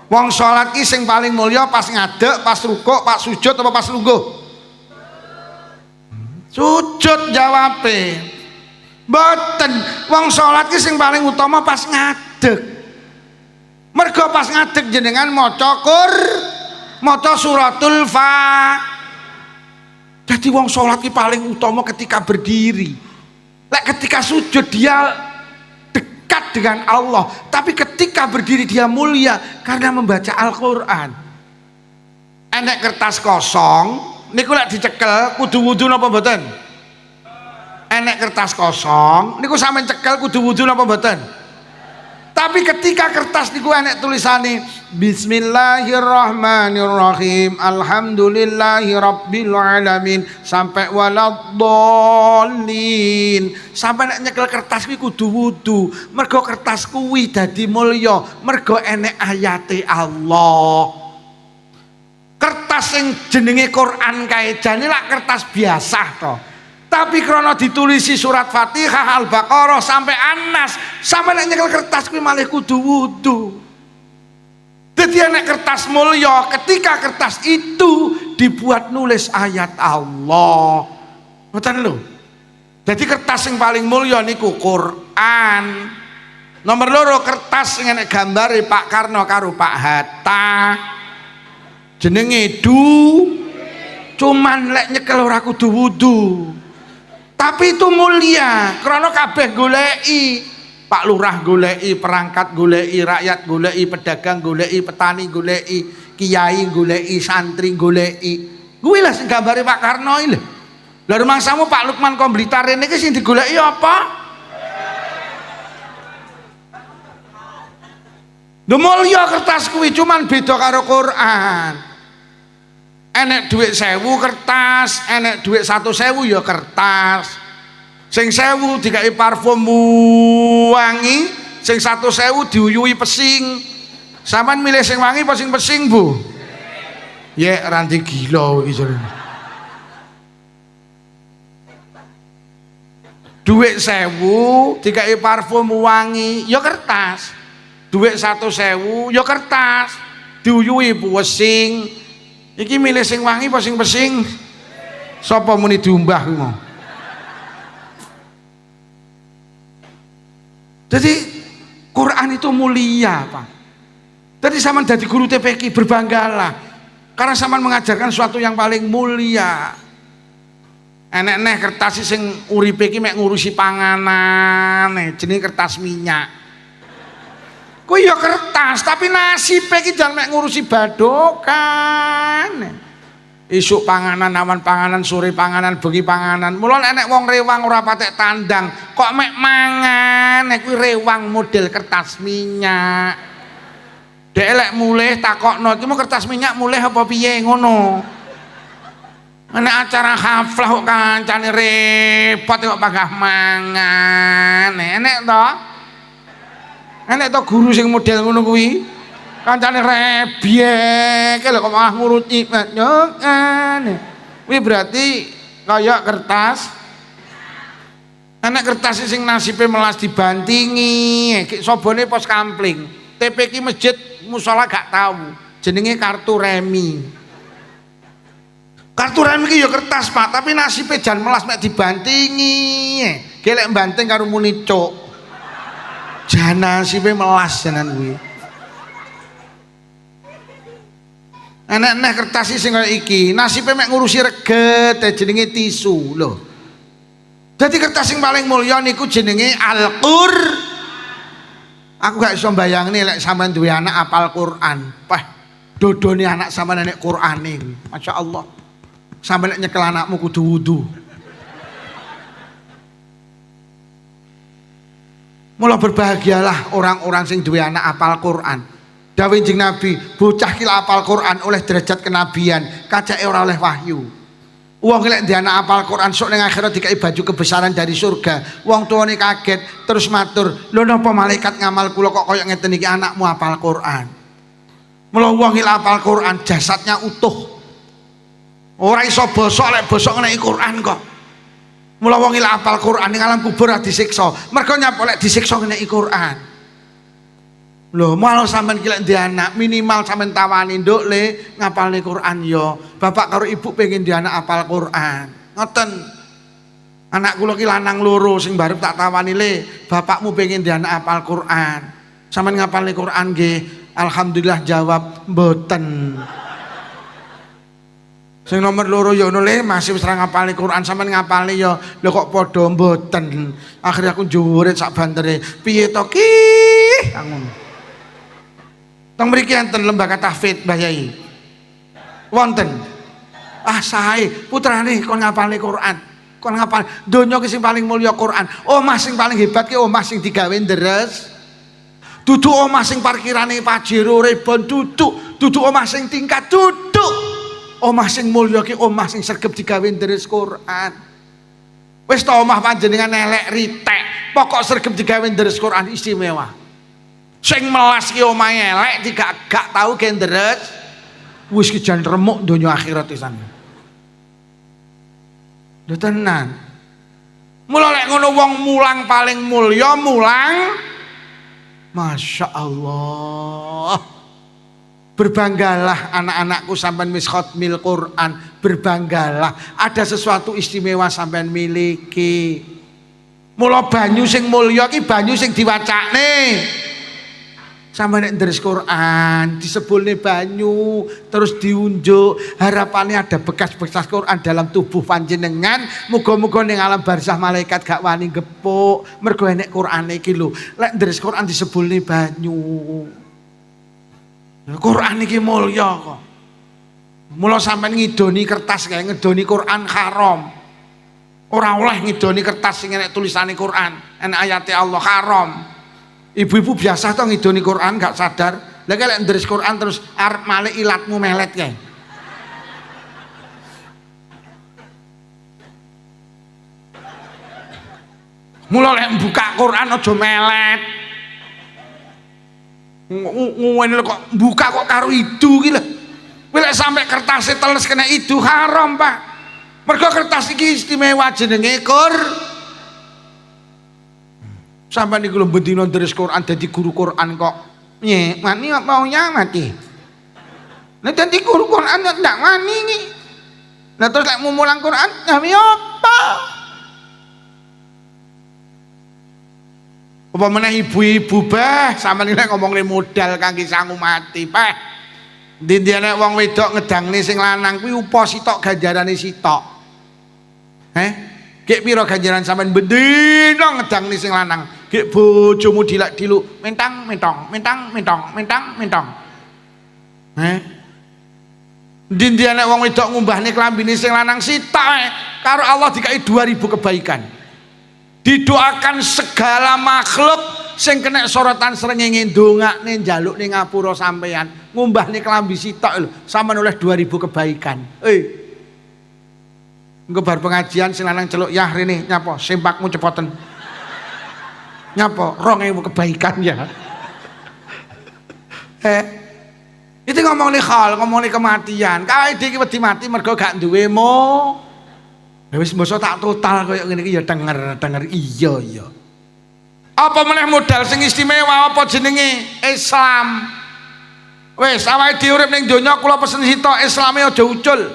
Speaker 1: Wong salat ki sing paling mulya pas ngadeg, pas rukuk, pas sujud apa pas lungguh? Sujud jawabe. Mboten, wong salat ki sing paling utama pas ngadeg. Mergo pas ngadeg jenengan maca suratul Jadi wong salat ki paling utama ketika berdiri. Lek ketika sujud dia dekat dengan Allah, tapi ketika berdiri dia mulia karena membaca Al-Qur'an. Enek kertas kosong niku lek dicekel kudu wudu napa mboten? Enek kertas kosong niku sampean cekel kudu wudu napa mboten? Tapi ketika kertas niku enek tulisane Bismillahirrahmanirrahim Alhamdulillahirabbil alamin sampai waladdallin. Sampai nek nyekel kertas kuwi kudu wudu. Mergo kertas kuwi dadi mulya, mergo enek ayate Allah. Kertas sing jenenge Quran kae jane lak kertas biasa to. Tapi krono ditulisi surat Fatihah, Al-Baqarah sampai An-Nas, sampai nek nyekel kertas kuwi malih kudu wudu. Dadi nek kertas mulya ketika kertas itu dibuat nulis ayat Allah. Ngoten lho. Jadi kertas yang paling mulya niku Quran. Nomor loro kertas sing enek gambare Pak Karno karo Pak Hatta. Jenenge cuman lek nyekel ora kudu wudu. Tapi itu mulia karena kabeh goleki, Pak Lurah goleki, perangkat goleki, rakyat goleki, pedagang goleki, petani goleki, kiai goleki, santri goleki. Kuwi lah sing gambare Pak Karno iki lho. Lah rumangsamu Pak Lukman Komblitar ini sing digoleki apa? Lho mulya kertas kuwi cuman beda karo Quran. Enek duit 1000 kertas, enek duit 100.000 ya kertas. Sing 1000 dikai parfum wangi, sing 100.000 diuyui pesing. Sampeyan milih sing wangi apa sing pesing, Bu? Ya ranti gila iki jare. Duit 1000 dikai parfum wangi ya kertas. Duit 100.000 ya kertas. Diuyui pesing. Iki milih sing wangi apa sing pesing? Sapa muni diumbah kuwi mau? Jadi Quran itu mulia, Pak. Jadi sampean dadi guru TPQ berbanggalah karena sampean mengajarkan sesuatu yang paling mulia. Enek-enek kertas sing uripe iki mek ngurusi panganan, jenenge kertas minyak. Kuwi ya kertas, tapi nasibe iki jan mek ngurusi badokan. Isuk panganan, awan panganan, sore panganan, bengi panganan. Mula enek wong rewang ora patek tandang, kok mek mangan, kuwi rewang model kertas minyak. Dek lek mulih takokno, iki mau kertas minyak mulih apa piye ngono. Enek acara haflah kok kancane repot kok panggah mangan. Enek to? Enek to guru sing model ngono kuwi kancane rebyek lho kok malah nguruti nyokane kuwi berarti kaya kertas. Enek kertas sing nasibe melas dibantingi iki sobone pos kampling TP ki masjid musala gak tahu jenenge kartu remi. Kartu remi ki ya kertas Pak tapi nasibe jan melas mek dibantingi gelek banting karo muni cuk. Jana sipe melas janan kuwi. Enek-enek kertas sing kaya iki, nasibe mek ngurusi reget jenenge tisu lho. Dadi kertas sing paling mulya niku jenenge Al-Qur. Aku gak iso mbayangne lek sampean duwe anak apal Quran. Pah, dodone anak sampean nek Qurane kuwi. Masyaallah. Sampe nek nyekel anakmu kudu wudu. Mula berbahagialah orang-orang sing duwe anak apal Quran. Dawuh Kanjeng Nabi, bocah ki apal Quran oleh derajat kenabian, kacake ora oleh wahyu. Wong lek ndek anak apal Quran sok ning akhirat dikai baju kebesaran dari surga. Wong tuane kaget terus matur, "Lho napa malaikat ngamal kula kok kaya ngeten iki anakmu apal Quran?" Mula wong lek apal Quran jasadnya utuh. Ora iso bosok lek bosok ngene Quran kok. Mula wong ila apal Quran ning alam kubur ora disiksa. Mergo nyapa lek disiksa ngene Quran. Lho, malah sampean ki lek ndek anak minimal sampean tawani, "Nduk, Le, ngapalne Quran ya. Bapak karo Ibu pengen ndek anak apal Quran." Ngoten. Anak kula ki lanang loro sing barep tak tawani, "Le, bapakmu pengen ndek anak apal Quran. Sampean ngapalne Quran nggih?" Alhamdulillah jawab, "Mboten." Sing nomor loro ya ngono Le, masih wis ra ngapalne Quran, sampean ngapalne ya. Lho kok padha mboten. Akhire aku njuwurit sak bantere. Piye to ki? Ngono. Teng mriki enten lembaga tahfidz Mbah Yai. Wonten. Ah sae, putrane kon ngapalne Quran. Kon ngapal donya ki sing paling mulya Quran. Omah sing paling hebat ki omah sing digawe ndres. Dudu omah sing parkirane Pajero Rebon dudu omah sing tingkat duduk. Omah sing mulya ki omah sing sregep digawe ndres Quran. Wis ta omah panjenengan elek ritek, pokok sregep digawe ndres Quran istimewa. Sing melas ki omahe elek gak tau ge ndres, wis ki jan remuk donya akhirat pisan. Lho tenan. Mula lek ngono wong mulang paling mulya mulang Masya Allah. Berbanggalah anak-anakku sampean wis khatmil Quran, berbanggalah ada sesuatu istimewa sampean miliki. Mula banyu sing mulya ki banyu sing diwacane. Sampeyan nek ndres Quran disebulne banyu terus diunjuk, harapannya ada bekas-bekas Quran dalam tubuh panjenengan. Muga-muga ning alam barzah malaikat gak wani gepuk mergo enek Qurane iki lho. Lek ndres Quran disebulne banyu. Quran iki mulya kok. Mula sampean ngidoni kertas kae ngidoni Quran haram. Ora oleh ngidoni kertas sing enek tulisane Quran, enek ayate Allah haram. Ibu-ibu biasa to ngidoni Quran gak sadar. Lah lek ndres Quran terus arep malih ilatmu melet kae. Mula lek buka Quran aja melet. Ngene kok buka kok karo idu iki lho. Kowe lek sampe kertase teles kena idu haram, Pak. Mergo kertas iki istimewa jenenge sampai niku lho bendina deres Quran dadi guru Quran kok mani maunya mati. Nek dadi guru Quran ndak wani iki. Nah terus lek mulang Quran nyami apa? Apa meneh ibu-ibu bah sampeyan nek ngomongne modal kangge sangu mati, Pak. Ndi nek wong wedok ngedangne sing lanang kuwi upa sitok ganjarane sitok. Gek pira ganjaran sampean bendina ngedangne sing lanang? Gek bojomu dilak-diluk mentang mentong, mentang mentong, mentang mentong. Ndi nek wong wedok ngumbahne klambine sing lanang sitok karo Allah dikai 2000 kebaikan. Didoakan segala makhluk sing kena sorotan srengenge ndongakne njalukne ngapura sampean ngumbahne klambi sitok lho sampean oleh 2000 kebaikan. Engko bar pengajian sing lanang celuk yah rene nyapa sempakmu cepoten. Nyapa 2000 kebaikan ya. Itu ngomongin hal, ngomongin kematian. Kae iki wedi mati mergo gak duwe mo. Wis mbasa tak total koyo ngene iki ya denger iya. Apa meneh modal sing istimewa apa jenenge Islam. Wis awake dhewe urip ning donya kula pesen sitok Islame aja ucul.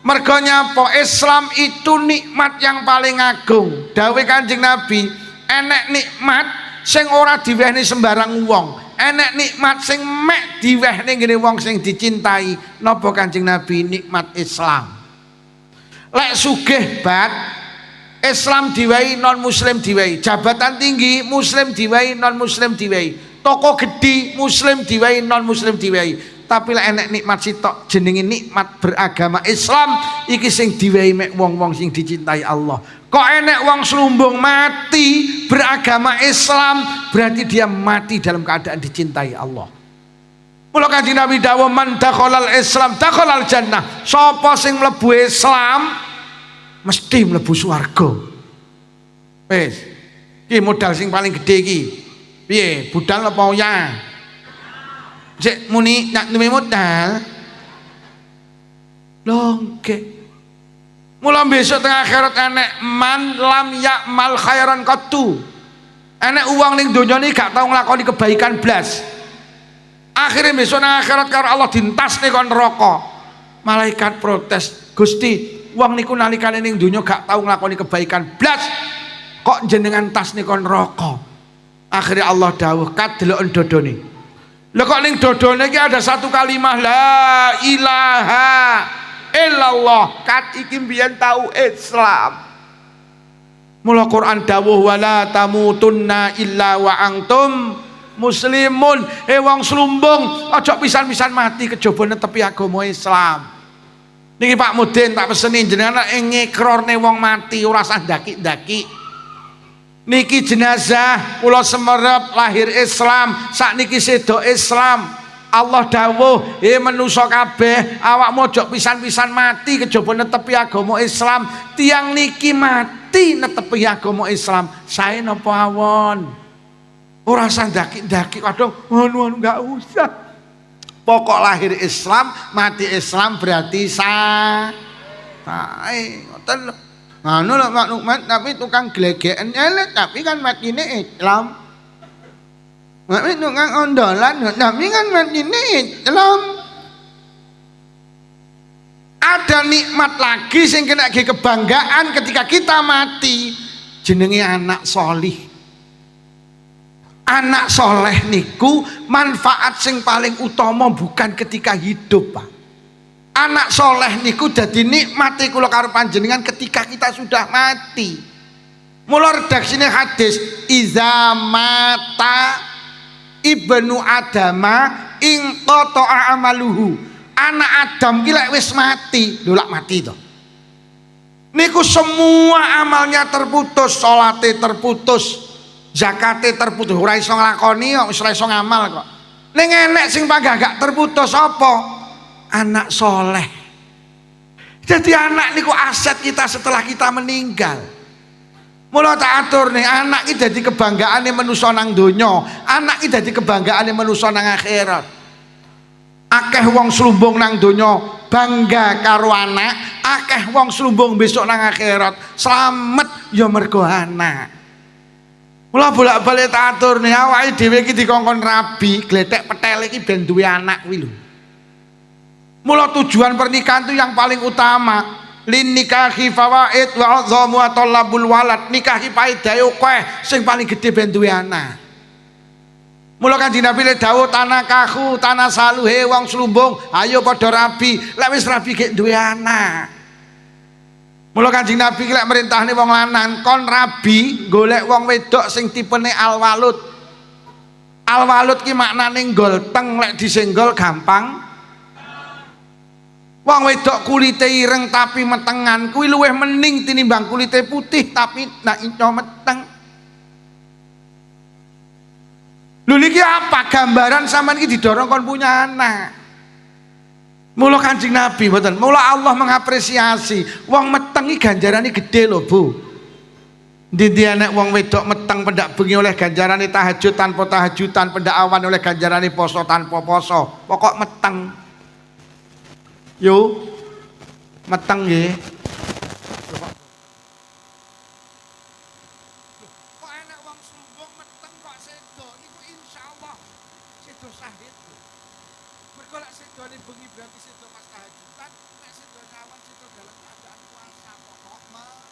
Speaker 1: Mergo nyapa Islam itu nikmat yang paling agung. Dawuh Kanjeng Nabi, enek nikmat sing ora diwehne sembarang wong. Enek nikmat sing mek diwehne ngene wong sing dicintai. Napa Kanjeng Nabi? Nikmat Islam. Lek sugih bat Islam diwai non muslim diwai, jabatan tinggi muslim diwai non muslim diwai, toko gede muslim diwai non muslim diwai. Tapi lek enek nikmat sitok jenenge nikmat beragama Islam iki sing diwai mek wong-wong sing dicintai Allah. Kok enek wong slumbung mati beragama Islam berarti dia mati dalam keadaan dicintai Allah. Mula Kanjeng Nabi dawuh man dakhalal Islam dakhalal jannah. Sapa sing mlebu Islam mesti mlebu swarga. Wis. Iki modal sing paling gedhe iki. Piye? Budal apa ya? Cek muni nak duwe modal. Longke. Mula besok tengah akhirat enek man lam ya'mal khairan qattu. Enek uang ning donya iki gak tau nglakoni kebaikan blas. Akhirnya besok nang akhirat karo Allah dintasne kon neraka. Malaikat protes, "Gusti, wong niku nalikane ning donya gak tau nglakoni kebaikan blas. Kok jenengan tasne kon neraka?" Akhirnya Allah dawuh, "Kat deloken dodone." Lho kok ning dodone iki ada satu kalimat la ilaha illallah. Kat iki mbiyen tau Islam. Mula Quran dawuh wala tamutunna illa wa antum muslimun. Wong slumbung aja pisan-pisan mati kejaba netepi agama Islam. Niki Pak Mudin tak peseni jenengan ngekrorne wong mati ora usah ndaki-ndaki. Niki jenazah kula semerep lahir Islam, sakniki sedo Islam. Allah dawuh, manusa kabeh awakmu aja pisan-pisan mati kejaba netepi agama Islam. Tiang niki mati netepi agama Islam. Sae napa awon? Ora usah ndaki-ndaki, waduh, anu enggak usah. Pokok lahir Islam, mati Islam berarti sah. Ngoten lho. Anu lho maklumat tapi tukang glegeken elek tapi kan matine Islam. Mati tukang ondolan tapi kan matine Islam. Ada nikmat lagi sing kena kebanggaan ketika kita mati jenenge anak solih. Anak soleh niku manfaat sing paling utama bukan ketika hidup, Pak. Anak soleh niku dadi nikmati kula karo panjenengan ketika kita sudah mati. Mula redaksine hadis iza mata ibnu adama ing qata'a amaluhu. Anak Adam ki lek wis mati, lho lak mati to. Niku semua amalnya terputus, salate terputus, zakate terputus, ora iso nglakoni kok, wis ora iso ngamal kok. Ning enek sing panggah gak terputus apa? Anak soleh. Jadi anak niku aset kita setelah kita meninggal. Mula tak atur nih, anak iki dadi kebanggaane manusa nang donya, anak iki dadi kebanggaane manusa nang akhirat. Akeh wong slumbung nang donya bangga karo anak, akeh wong slumbung besok nang akhirat slamet ya mergo anak. Mula bolak-balik tak atur nih, awake dhewe iki dikongkon rabi, gletek petel iki ben duwe anak kuwi lho. Mula tujuan pernikahan itu yang paling utama. Lin nikahi fawaid wa adzamu talabul walad, nikahi paedahe akeh, sing paling gedhe ben duwe anak. Mula Kanjeng Nabi le dawuh tanakahu tanasaluhe wong slumbung ayo padha rabi, lek wis rabi gek duwe anak. Mula Kanjeng Nabi lek merintahne wong lanang kon rabi golek wong wedok sing tipene alwalud. Alwalud ki maknane golteng, lek disenggol gampang. Wong wedok kulite ireng tapi metengan kuwi luwih mending tinimbang kulite putih tapi nak ico meteng. Lho niki apa gambaran sampean iki didorong kon punya anak. Mula Kanjeng Nabi mboten, mula Allah mengapresiasi wong meteng iki ganjarane gede lho, Bu. Ndi enek wong wedok meteng pendak bengi oleh ganjarane tahajud tanpa tahajudan, pendak awan oleh ganjarane poso tanpa poso. Pokok meteng. Yo meteng nggih. Kok enak wong slumbung meteng kok sedo niku insyaallah sedo sahid. Mergo lek sedone bengi berarti sedo pas tahajudan, lek sedo awan sedo dalam keadaan puasa pokok mah.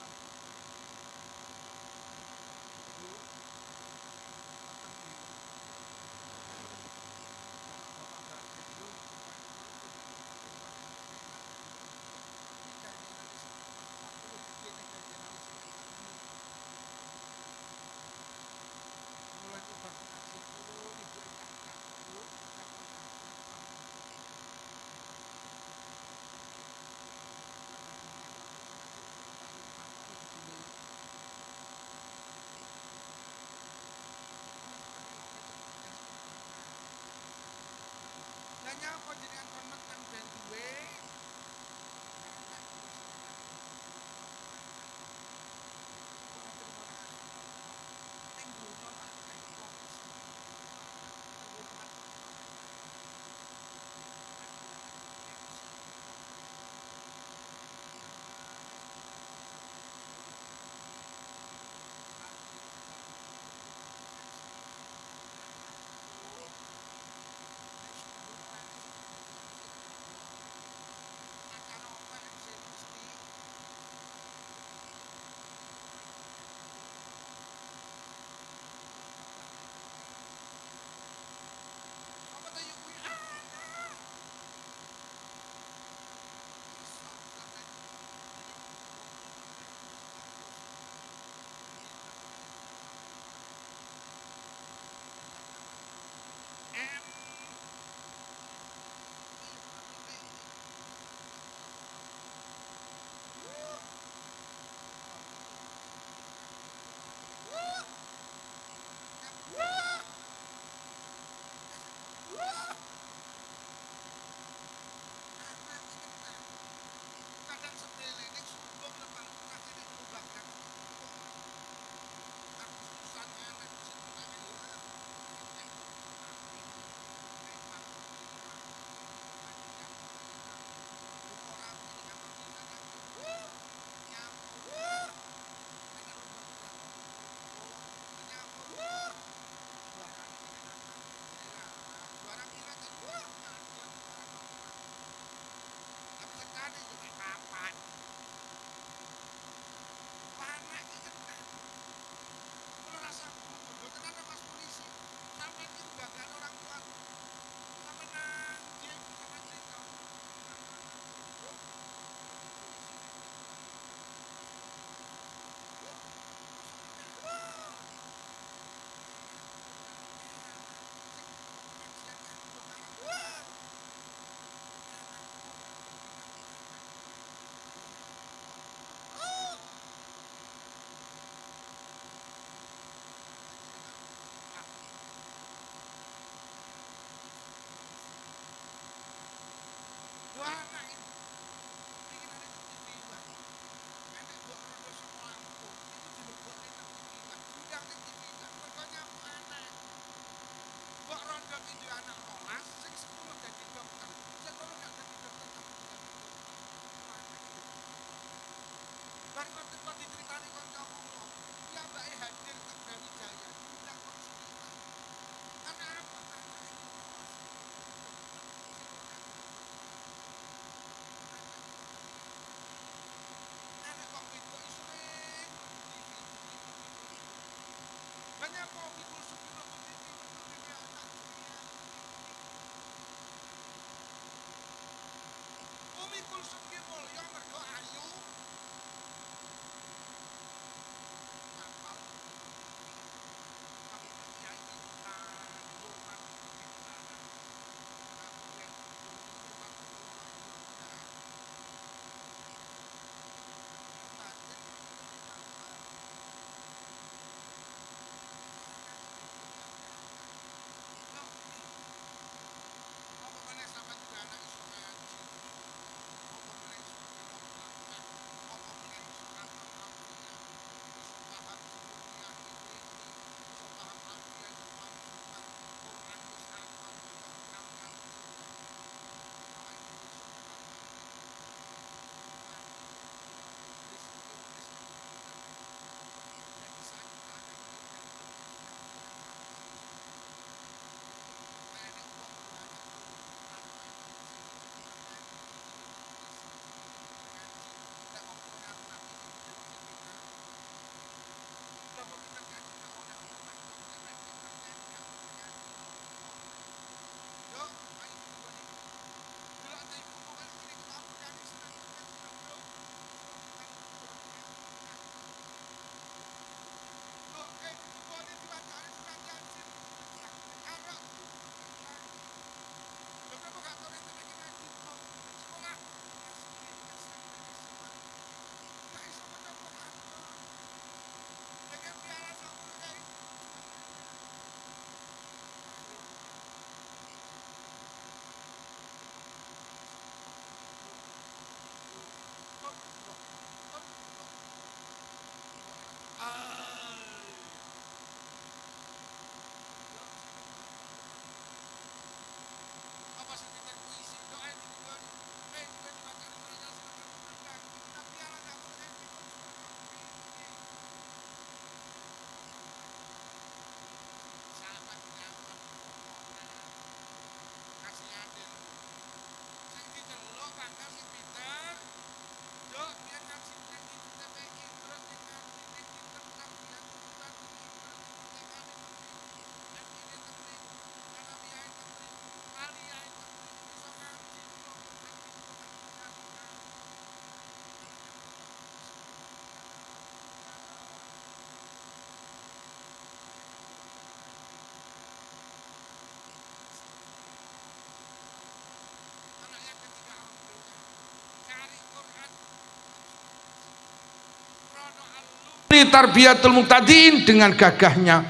Speaker 1: tarbiyatul muqtadin dengan gagahnya.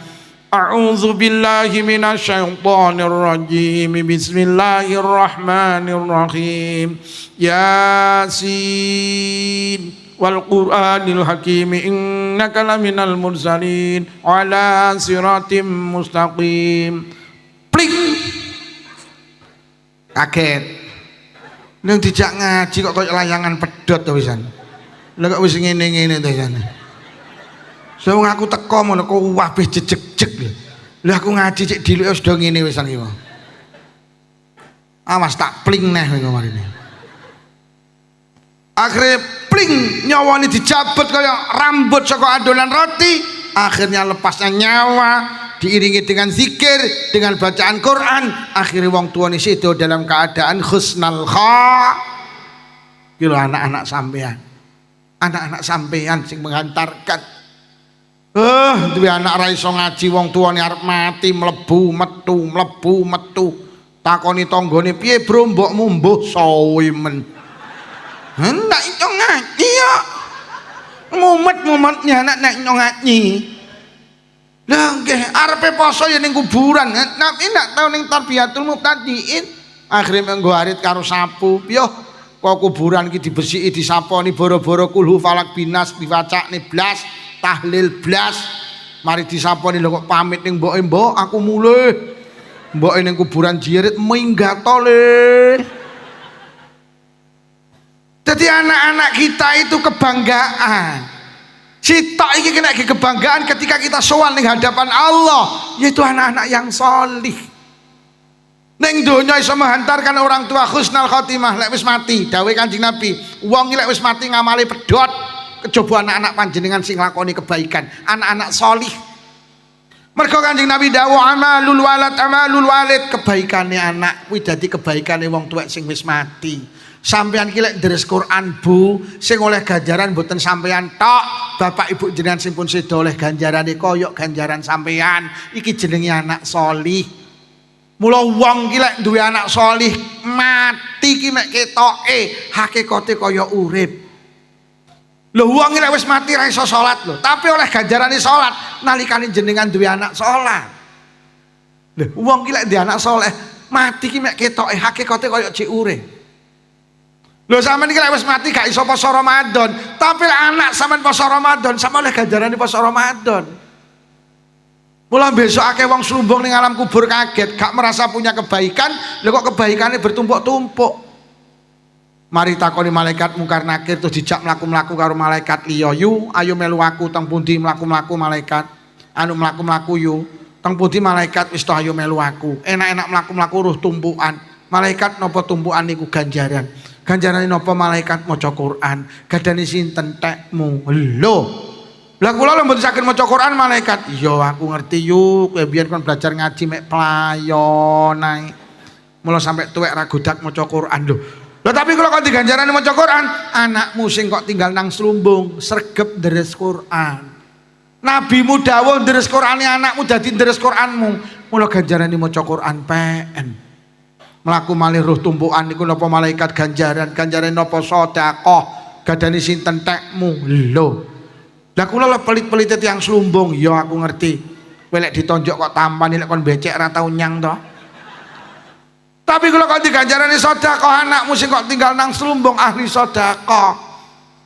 Speaker 1: A'udzu billahi minasyaitonir rajim. Bismillahirrahmanirrahim. Yasin wal Qur'anil Hakim innaka laminal mursalin ala siratim mustaqim. Pling. Kaget. Ning dijak ngaji kok koyo layangan pedhot to wisan. Lah kok wis ngene-ngene to wisan. So aku teko ngono kok wabeh jejeg-jeg. Lah aku ngaji cek diluke wis do ngene wisan iki. Awas tak pling neh kemarin. Akhirnya pling nyawanya dicabut kayak rambut saka adonan roti. Akhirnya lepasnya nyawa diiringi dengan zikir, dengan bacaan Quran. Akhirnya wong tua ini situ dalam keadaan husnal kha. Kilo anak-anak sampean, anak-anak sampean sing menghantarkan. Duwe anak ra iso ngaji wong tuane arep mati mlebu metu mlebu metu. Takoni tanggane piye bro mbokmu mbuh sawi men. Hendak iso ngaji ya. Mumet-mumetnya anak nek ngaji. Lah nggih arepe poso ya ning kuburan. Nek ndak tau ning tarbiyatul muqtadiin. Akhire menggo arit karo sapu. Yo kok kuburan iki dibesiki disaponi boro-boro kulhu falak binas diwacakne blas, tahlil blas. Mari disaponi lho kok pamit ning mboke mbok aku mulih. Mboke ning kuburan jirit minggat le. Jadi anak-anak kita itu kebanggaan. Sitok iki kena kebanggaan ketika kita sowan ning hadapan Allah, yaitu anak-anak yang solih. Ning donya iso menghantarkan orang tua husnul khotimah lek wis mati. Dawuh Kanjeng Nabi, wong lek wis mati ngamali pedhot, kejaba anak-anak panjenengan sing lakoni kebaikan, anak-anak solih. Mergo Kanjeng Nabi dawuh amalul walid, kebaikane anak kuwi dadi kebaikane wong tuwek sing wis mati. Sampeyan ki lek deres Quran Bu, sing oleh ganjaran mboten sampeyan tok, bapak ibu jenengan sing pun sedo oleh ganjarane koyok ganjaran sampeyan. Iki jenenge anak solih. Mula wong ki lek duwe anak solih mati ki mek ketoke hakikate kaya urip. Lho wong ki lek wis mati ra iso salat lho, tapi oleh ganjarane salat nalikane jenengan duwe anak salat. Lho wong ki lek duwe anak saleh mati ki mek ketoke hakikate kaya jek urip. Lho sampean iki lek wis mati gak iso poso Ramadan, tapi anak sampean poso Ramadan sama oleh ganjarane poso Ramadan. Mula besok akeh wong slumbung ning alam kubur kaget, gak merasa punya kebaikan, lho kok kebaikane bertumpuk-tumpuk. Mari takoni malaikat mungkar nakir terus dijak mlaku-mlaku karo malaikat liya, "Yu, ayo melu aku teng pundi mlaku-mlaku malaikat?" Anu mlaku-mlaku yu, teng pundi malaikat wis to ayo melu aku. Enak-enak mlaku-mlaku ruh tumpukan. Malaikat napa tumpukan niku ganjaran. Ganjarane napa malaikat maca Quran, gadane sinten tekmu. Lho. Lah kula lho mboten saged maca Quran malaikat. Iya aku ngerti yu, kowe biyen kon belajar ngaji mek playon ae. Mula sampe tuwek ra godak maca Quran lho. Lah tapi kula kon diganjarane maca Quran, anakmu sing kok tinggal nang slumbung sregep deres Quran. Nabimu dawuh deres Qurane anakmu dadi deres Quranmu. Mula ganjarane maca Quran PN. Melaku malih ruh tumpukan niku napa malaikat ganjaran napa sedekah gadane sinten tekmu. Lho lah kula lho pelit-pelit tiyang slumbung ya aku ngerti kowe lek ditonjok kok tampan lek kon becek ra tau nyang to. Tapi kula kok diganjarane sedekah anakmu sing kok tinggal nang slumbung ahli sedekah.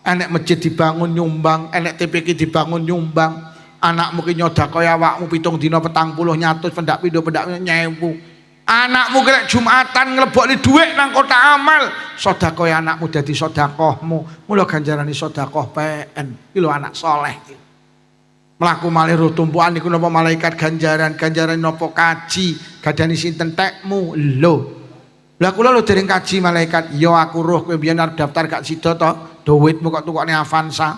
Speaker 1: Enek masjid dibangun nyumbang, enek TPK dibangun nyumbang. Anakmu ki nyodakoi awakmu 7 dina 40 nyatus pendak pindho pendak 1000. Anakmu kira Jumatan nglebokne dhuwit nang kotak amal, sedekah anakmu dadi sedekahmu. Mula ganjarane sedekah PN. Iki lho anak saleh iki. Mlaku malih ruh tumpukan niku napa malaikat ganjaran napa kaji, gadane sinten tekmu. Lho. Lah kula lho dereng kaji malaikat, ya aku roh kowe biyen arep daftar gak sida to, dhuwitmu kok tukokne Avanza.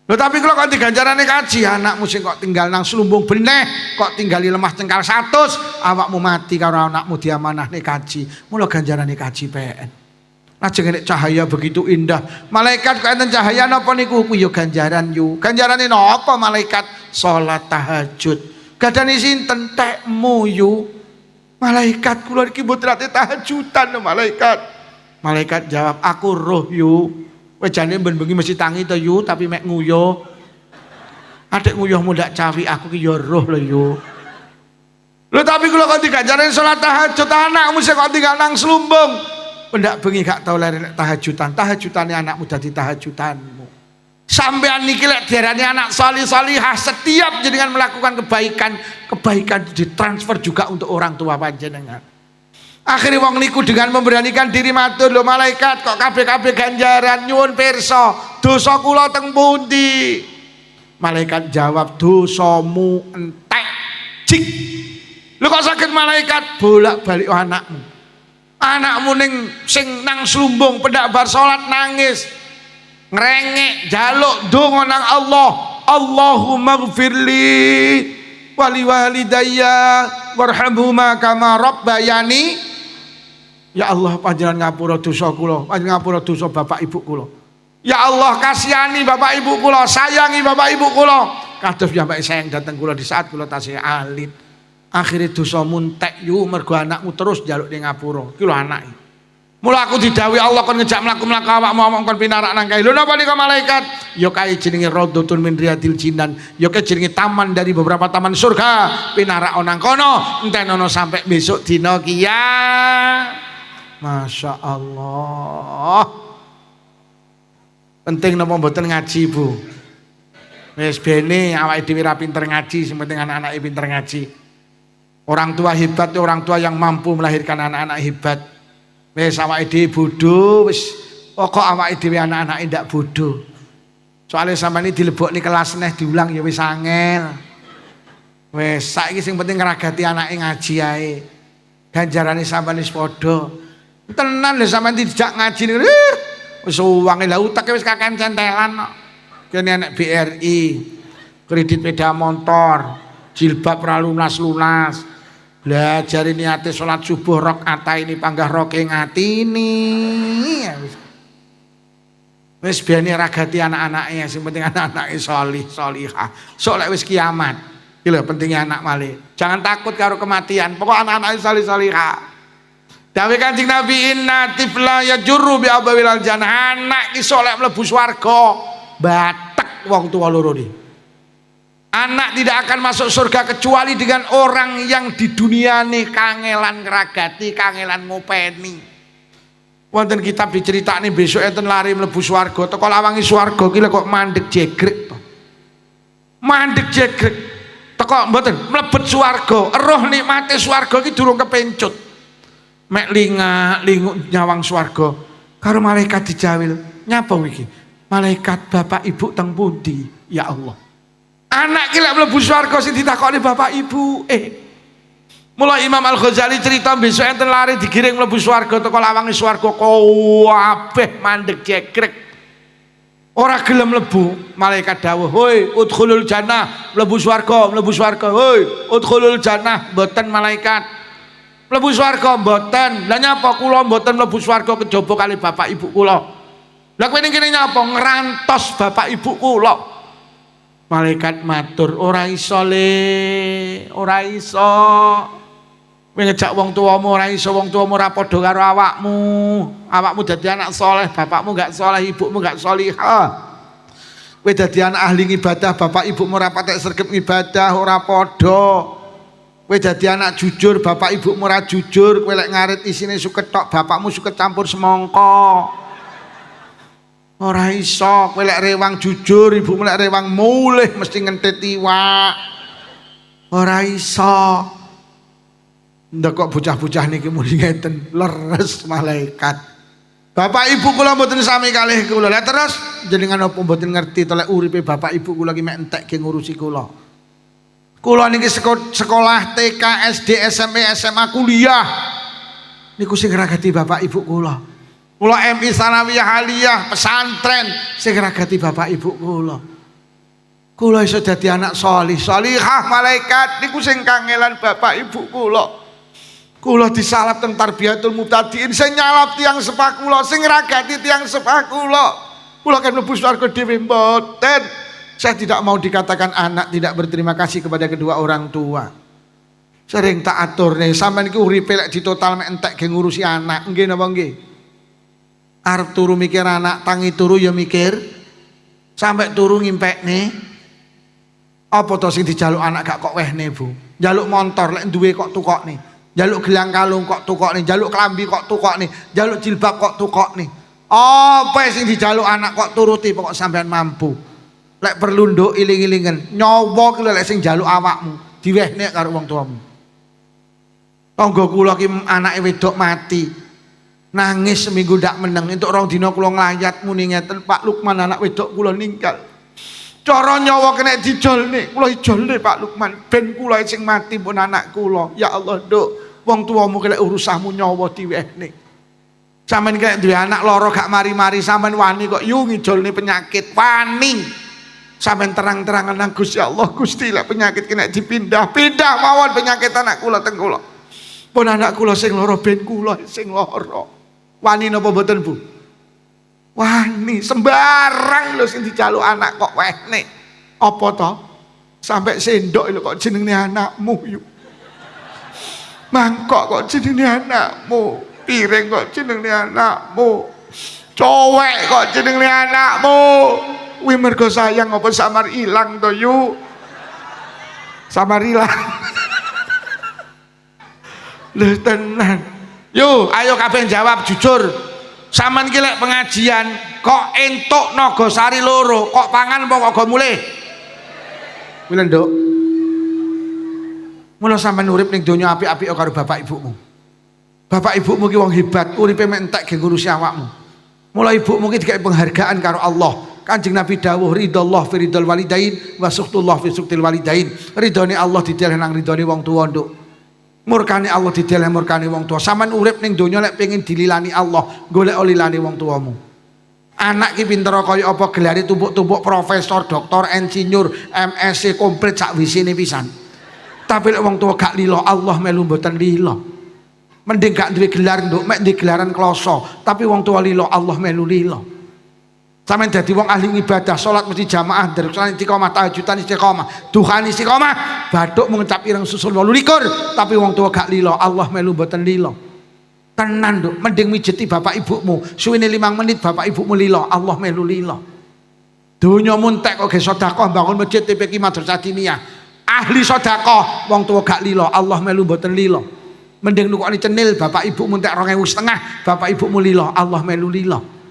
Speaker 1: Lho tapi kalau kok diganjarane kaji anakmu sing kok tinggal nang slumbung beneh kok tinggali lemah cengkal 100 awakmu mati karo anakmu diamanahne kaji. Mula ganjarane kaji PN. Lajeng nek cahaya begitu indah. Malaikat kok enten cahaya napa niku? Ku ya ganjaran yu. Ganjarane napa malaikat? Salat tahajud. Gadane sinten tekmu yu? Malaikat kula iki mboten ate tahajudan malaikat. Malaikat jawab, aku roh yu. Wejane ben bengi mesti tangi to yu tapi mek nguyo. Adik nguyuhmu ndak cawi aku ki ya roh lho yo. Lho tapi kula kok diganjarin salat tahajud anakmu sing kok tinggal nang slumbung. Pendak bengi gak tau lari tahajudan. Tahajudane anakmu dadi tahajudanmu. Sampean niki lek diarani anak salih-salihah setiap jenengan melakukan kebaikan ditransfer juga untuk orang tua panjenengan. Akhirnya wong niku dengan memberanikan diri matur lho malaikat kok kabeh-kabeh ganjaran nyuwun pirsa dosa kula teng pundi. Malaikat jawab dosamu entek jik. Lho kok sakit malaikat bolak-balik anakmu. Anakmu ning sing nang slumbung pendak bar salat nangis. Ngrengek jaluk donga nang Allah. Allahumma ighfirli wali walidayya warhamhuma kama rabbayani. Ya Allah panjenengan ngapura dosa kula, panjenengan ngapura dosa bapak ibu kula. Ya Allah kasihani bapak ibu kula, sayangi bapak ibu kula. Kados piyambake sayang dateng kula di saat kula tasih alit. Akhire dosa muntek yu mergo anakmu terus njaluk ning ngapura. Ki lho anake. Mula aku didhawuhi Allah kon ngejak mlaku-mlaku awakmu omong kon pinarak nang kae. Lho napa nika malaikat? Ya kae jenenge Raudhatun min Riyadil Jinan. Ya kae jenenge taman dari beberapa taman surga. Pinarak nang kono entenono sampai besok dina kiamat. Masya Allah. Penting napa mboten ngaji Bu? Wis bene awake dhewe ra pinter ngaji, sing penting anak-anake pinter ngaji. Orang tua hebat itu orang tua yang mampu melahirkan anak-anak hebat. Wis awake dhewe bodho, wis pokok awake dhewe anak-anake ndak bodho. Soale sampeyan dilebokne kelas neh diulang ya wis angel. Wis saiki sing penting ngragati anake ngaji ae. Ganjarane sampeyan wis padha. Tenan lho sampean dijak ngaji niku wis uwange lha uteke wis kakean centelan kok. Kene enek BRI, kredit sepeda motor, jilbab ra lunas-lunas. Belajar niate salat subuh rakaat ini panggah roke ngatini. Wis bene ragati anak-anake sing penting anak-anake sholih sholihah. Sok lek wis kiamat. Iki lho pentingnya anak malih. Jangan takut karo kematian. Pokok anak-anake sholih sholihah. Dawe Kanjeng Nabi inna tifla yajurru bi abawil jannah. Anak ki sok lek mlebu swarga batek wong tuwa loro iki. Anak tidak akan masuk surga kecuali dengan orang yang di dunia nih kangelan ngeragati, kangelan ngopeni. Wonten kitab diceritakne besok enten lari mlebu swarga, teko lawangi swarga ki kok mandeg jegrek to. Mandeg jegrek. Teko mboten mlebet swarga, eroh nikmate swarga ki durung kepencut. Mek lingu nyawang swarga karo malaikat dijawil nyapa iki malaikat bapak ibu teng pundi ya Allah anak ki lek mlebu swarga sing ditakoni bapak ibu mula Imam Al-Ghazali cerita besok enten lari digiring mlebu swarga teko lawange swarga kabeh mandeg jegrek ora gelem mlebu malaikat dawuh hoi udkhulul jannah mlebu swarga hoi udkhulul jannah mboten malaikat mlebu swarga mboten. Lah nyapa kula mboten mlebu swarga kejaba kali bapak ibu kula. Lah kowe ning kene nyapa ngrantos bapak ibu kula. Malaikat matur ora iso le, ora iso. Kowe ngejak wong tuamu ora iso, wong tuamu ora padha karo awakmu. Awakmu dadi anak soleh, bapakmu gak soleh, ibumu gak solihah. Kowe dadi anak ahli ibadah, bapak ibumu ora patek sregep ibadah, ora padha. Kowe dadi anak jujur, bapak ibumu ora jujur, kowe lek ngarit isine suket tok, bapakmu suket campur semangka. Ora iso, kowe lek rewang jujur, ibumu lek rewang mulih mesti ngentit iwak. Ora iso. Ndak kok bocah-bocah niki muni ngeten, leres malaikat. Bapak ibu kula mboten sami kalih kula. Lah terus jenengan apa mboten ngerti to lek uripe bapak ibu kula ki mek entek ge ngurusi kula. Kula niki sekolah TK, SD, SMP, SMA, kuliah. Niku sing ngragati bapak ibu kula. Kula MI Sanawiyah Aliyah, pesantren sing ngragati bapak ibu kula. Kula iso dadi anak sholih, sholihah malaikat niku sing kangelan bapak ibu kula. Kula disalap teng Tarbiyatul Mubtadiin sing nyalap tiyang sepah kula, sing ngragati tiyang sepah kula. Kula kan mlebu swarga dhewe mboten. Saya tidak mau dikatakan anak tidak berterima kasih kepada kedua orang tua. Sering tak atur nih, sampean iki uripe lek ditotal mek entek ge ngurusi anak, nggih napa nggih? Arep turu mikir anak, tangi turu ya mikir. Sampai turu ngimpekne. Apa to sing dijaluk anak gak kok wehne, Bu? Jaluk motor lek duwe kok tukokne. Jaluk gelang kalung kok tukokne, jaluk klambi kok tukokne, jaluk jilbab kok tukokne. Apa sing dijaluk anak kok turuti pokok sampean mampu. Lek perlu nduk iling-ilingen, nyawa ki lek sing jaluk awakmu, diwehne karo wong tuamu. Tangga kula ki anake wedok mati. Nangis seminggu ndak meneng, entuk 2 dina kula nglayat muni ngeten, Pak Lukman anak wedok kula ninggal. Cara nyawa kena dijolne, kula ijolne Pak Lukman, ben kula sing mati pun anak kula. Ya Allah, Nduk, wong tuamu kelek urusanmu nyawa diwehne. Sampeyan kelek duwe anak lara gak mari-mari sampeyan wani kok yu ngijolne penyakit, wani. Sampeyan terang-terangan nang Gusti Allah, Gusti lek penyakit kena dipindah-pindah mawon penyakit anak kula teng kula. Pun anak kula sing lara ben kula sing lara. Wani napa mboten, Bu? Wani sembarang lho sing dijaluk anak kok wehne. Apa to? Sampai sendok lho kok jenenge anakmu yuk. Mangkok kok jenenge anakmu, piring kok jenenge anakmu, cowek kok jenenge anakmu. Kuwi mergo sayang apa samar ilang to yuk? Samar ilang. Lho tenan. Yo, ayo kabeh jawab jujur. Saman ki lek pengajian kok entuk Nagosari loro, kok pangan apa kok mulih? Kuwi Nduk. Mula sampean urip ning donya apik-apik karo bapak ibumu. Bapak ibumu ki wong hebat, uripe mek entek ge ngurusi awakmu. Mula ibumu ki dikai penghargaan karo Allah. Kanjeng Nabi dawuh ridallah fi ridal walidain wa suktullah fi suktil walidain. Ridone Allah dideleh nang ridone wong tuwa, Nduk. Murkane Allah dideleh murkane wong tua. Sampeyan urip ning donya lek pengin dililani Allah, golek lilane wong tuamu. Anak ki pinter kaya apa gelare tumpuk-tumpuk profesor, doktor, insinyur, MSc komplit sak wisine pisan. Tapi lek wong tua gak lilo, Allah melu mboten lilo. Mending gak duwe gelar, Nduk, mek duwe gelaran kloso, tapi wong tua lilo, Allah melu lilo. Sampeyan dadi wong ahli ibadah, salat mesti jamaah, derek salat istiqomah, tahajudan istiqomah, duhan istiqomah, bathuk mengucap ireng susul 28, tapi wong tua gak lilo, Allah melu mboten lilo. Tenan, Nduk, mending mijeti bapak ibumu, suwene 5 menit bapak ibumu lilo, Allah melu lilo. Donya muntek kok ge sedekah bangun masjid TPQ Madrasah Diniyah. Ahli sedekah, wong tua gak lilo, Allah melu mboten lilo. Mending nukoni cenil bapak ibumu entek 2.500, bapak ibumu lilo, Allah melu lilo.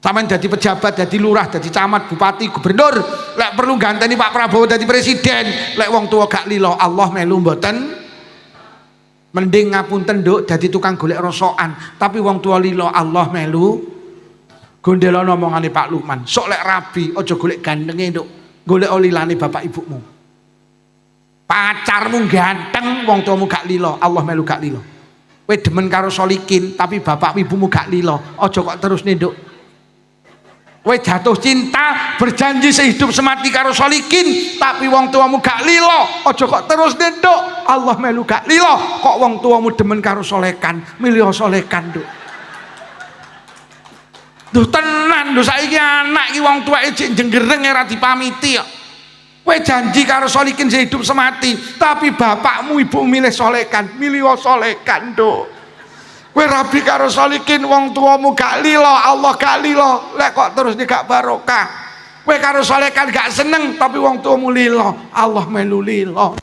Speaker 1: Sampeyan dadi pejabat, dadi lurah, dadi camat, bupati, gubernur, lek perlu ganteni Pak Prabowo dadi presiden, lek wong tua gak lilo, Allah melu mboten. Mending ngapunten, Nduk, dadi tukang golek rosokan, tapi wong tua lilo, Allah melu. Gondelana omongane Pak Lukman, sok lek rabi aja golek gantenge, Nduk, golek lilane bapak ibumu. Pacarmu ganteng, wong tuamu gak lilo, Allah melu gak lilo. Kowe demen karo solikin, tapi bapak ibumu gak lilo, aja kok terus nih, Nduk. Kowe jatuh cinta, berjanji sehidup semati karo solikin, tapi wong tuamu gak lilo, aja kok terus Nduk, Allah melu gak lilo. Kok wong tuamu demen karo solekan, milih solekan, Nduk. Duh tenan, lho saiki anak iki wong tuwake jek jenggereng ora dipamiti kok. Kowe janji karo solikin sehidup semati, tapi bapakmu ibu milih solekan, milih solekan, Nduk. Kowe rabi karo solikin, wong tuamu gak lilo, Allah gak lilo, lek kok terus gak barokah. Kowe karo solekan gak seneng, tapi wong tuamu lilo, Allah melu lilo.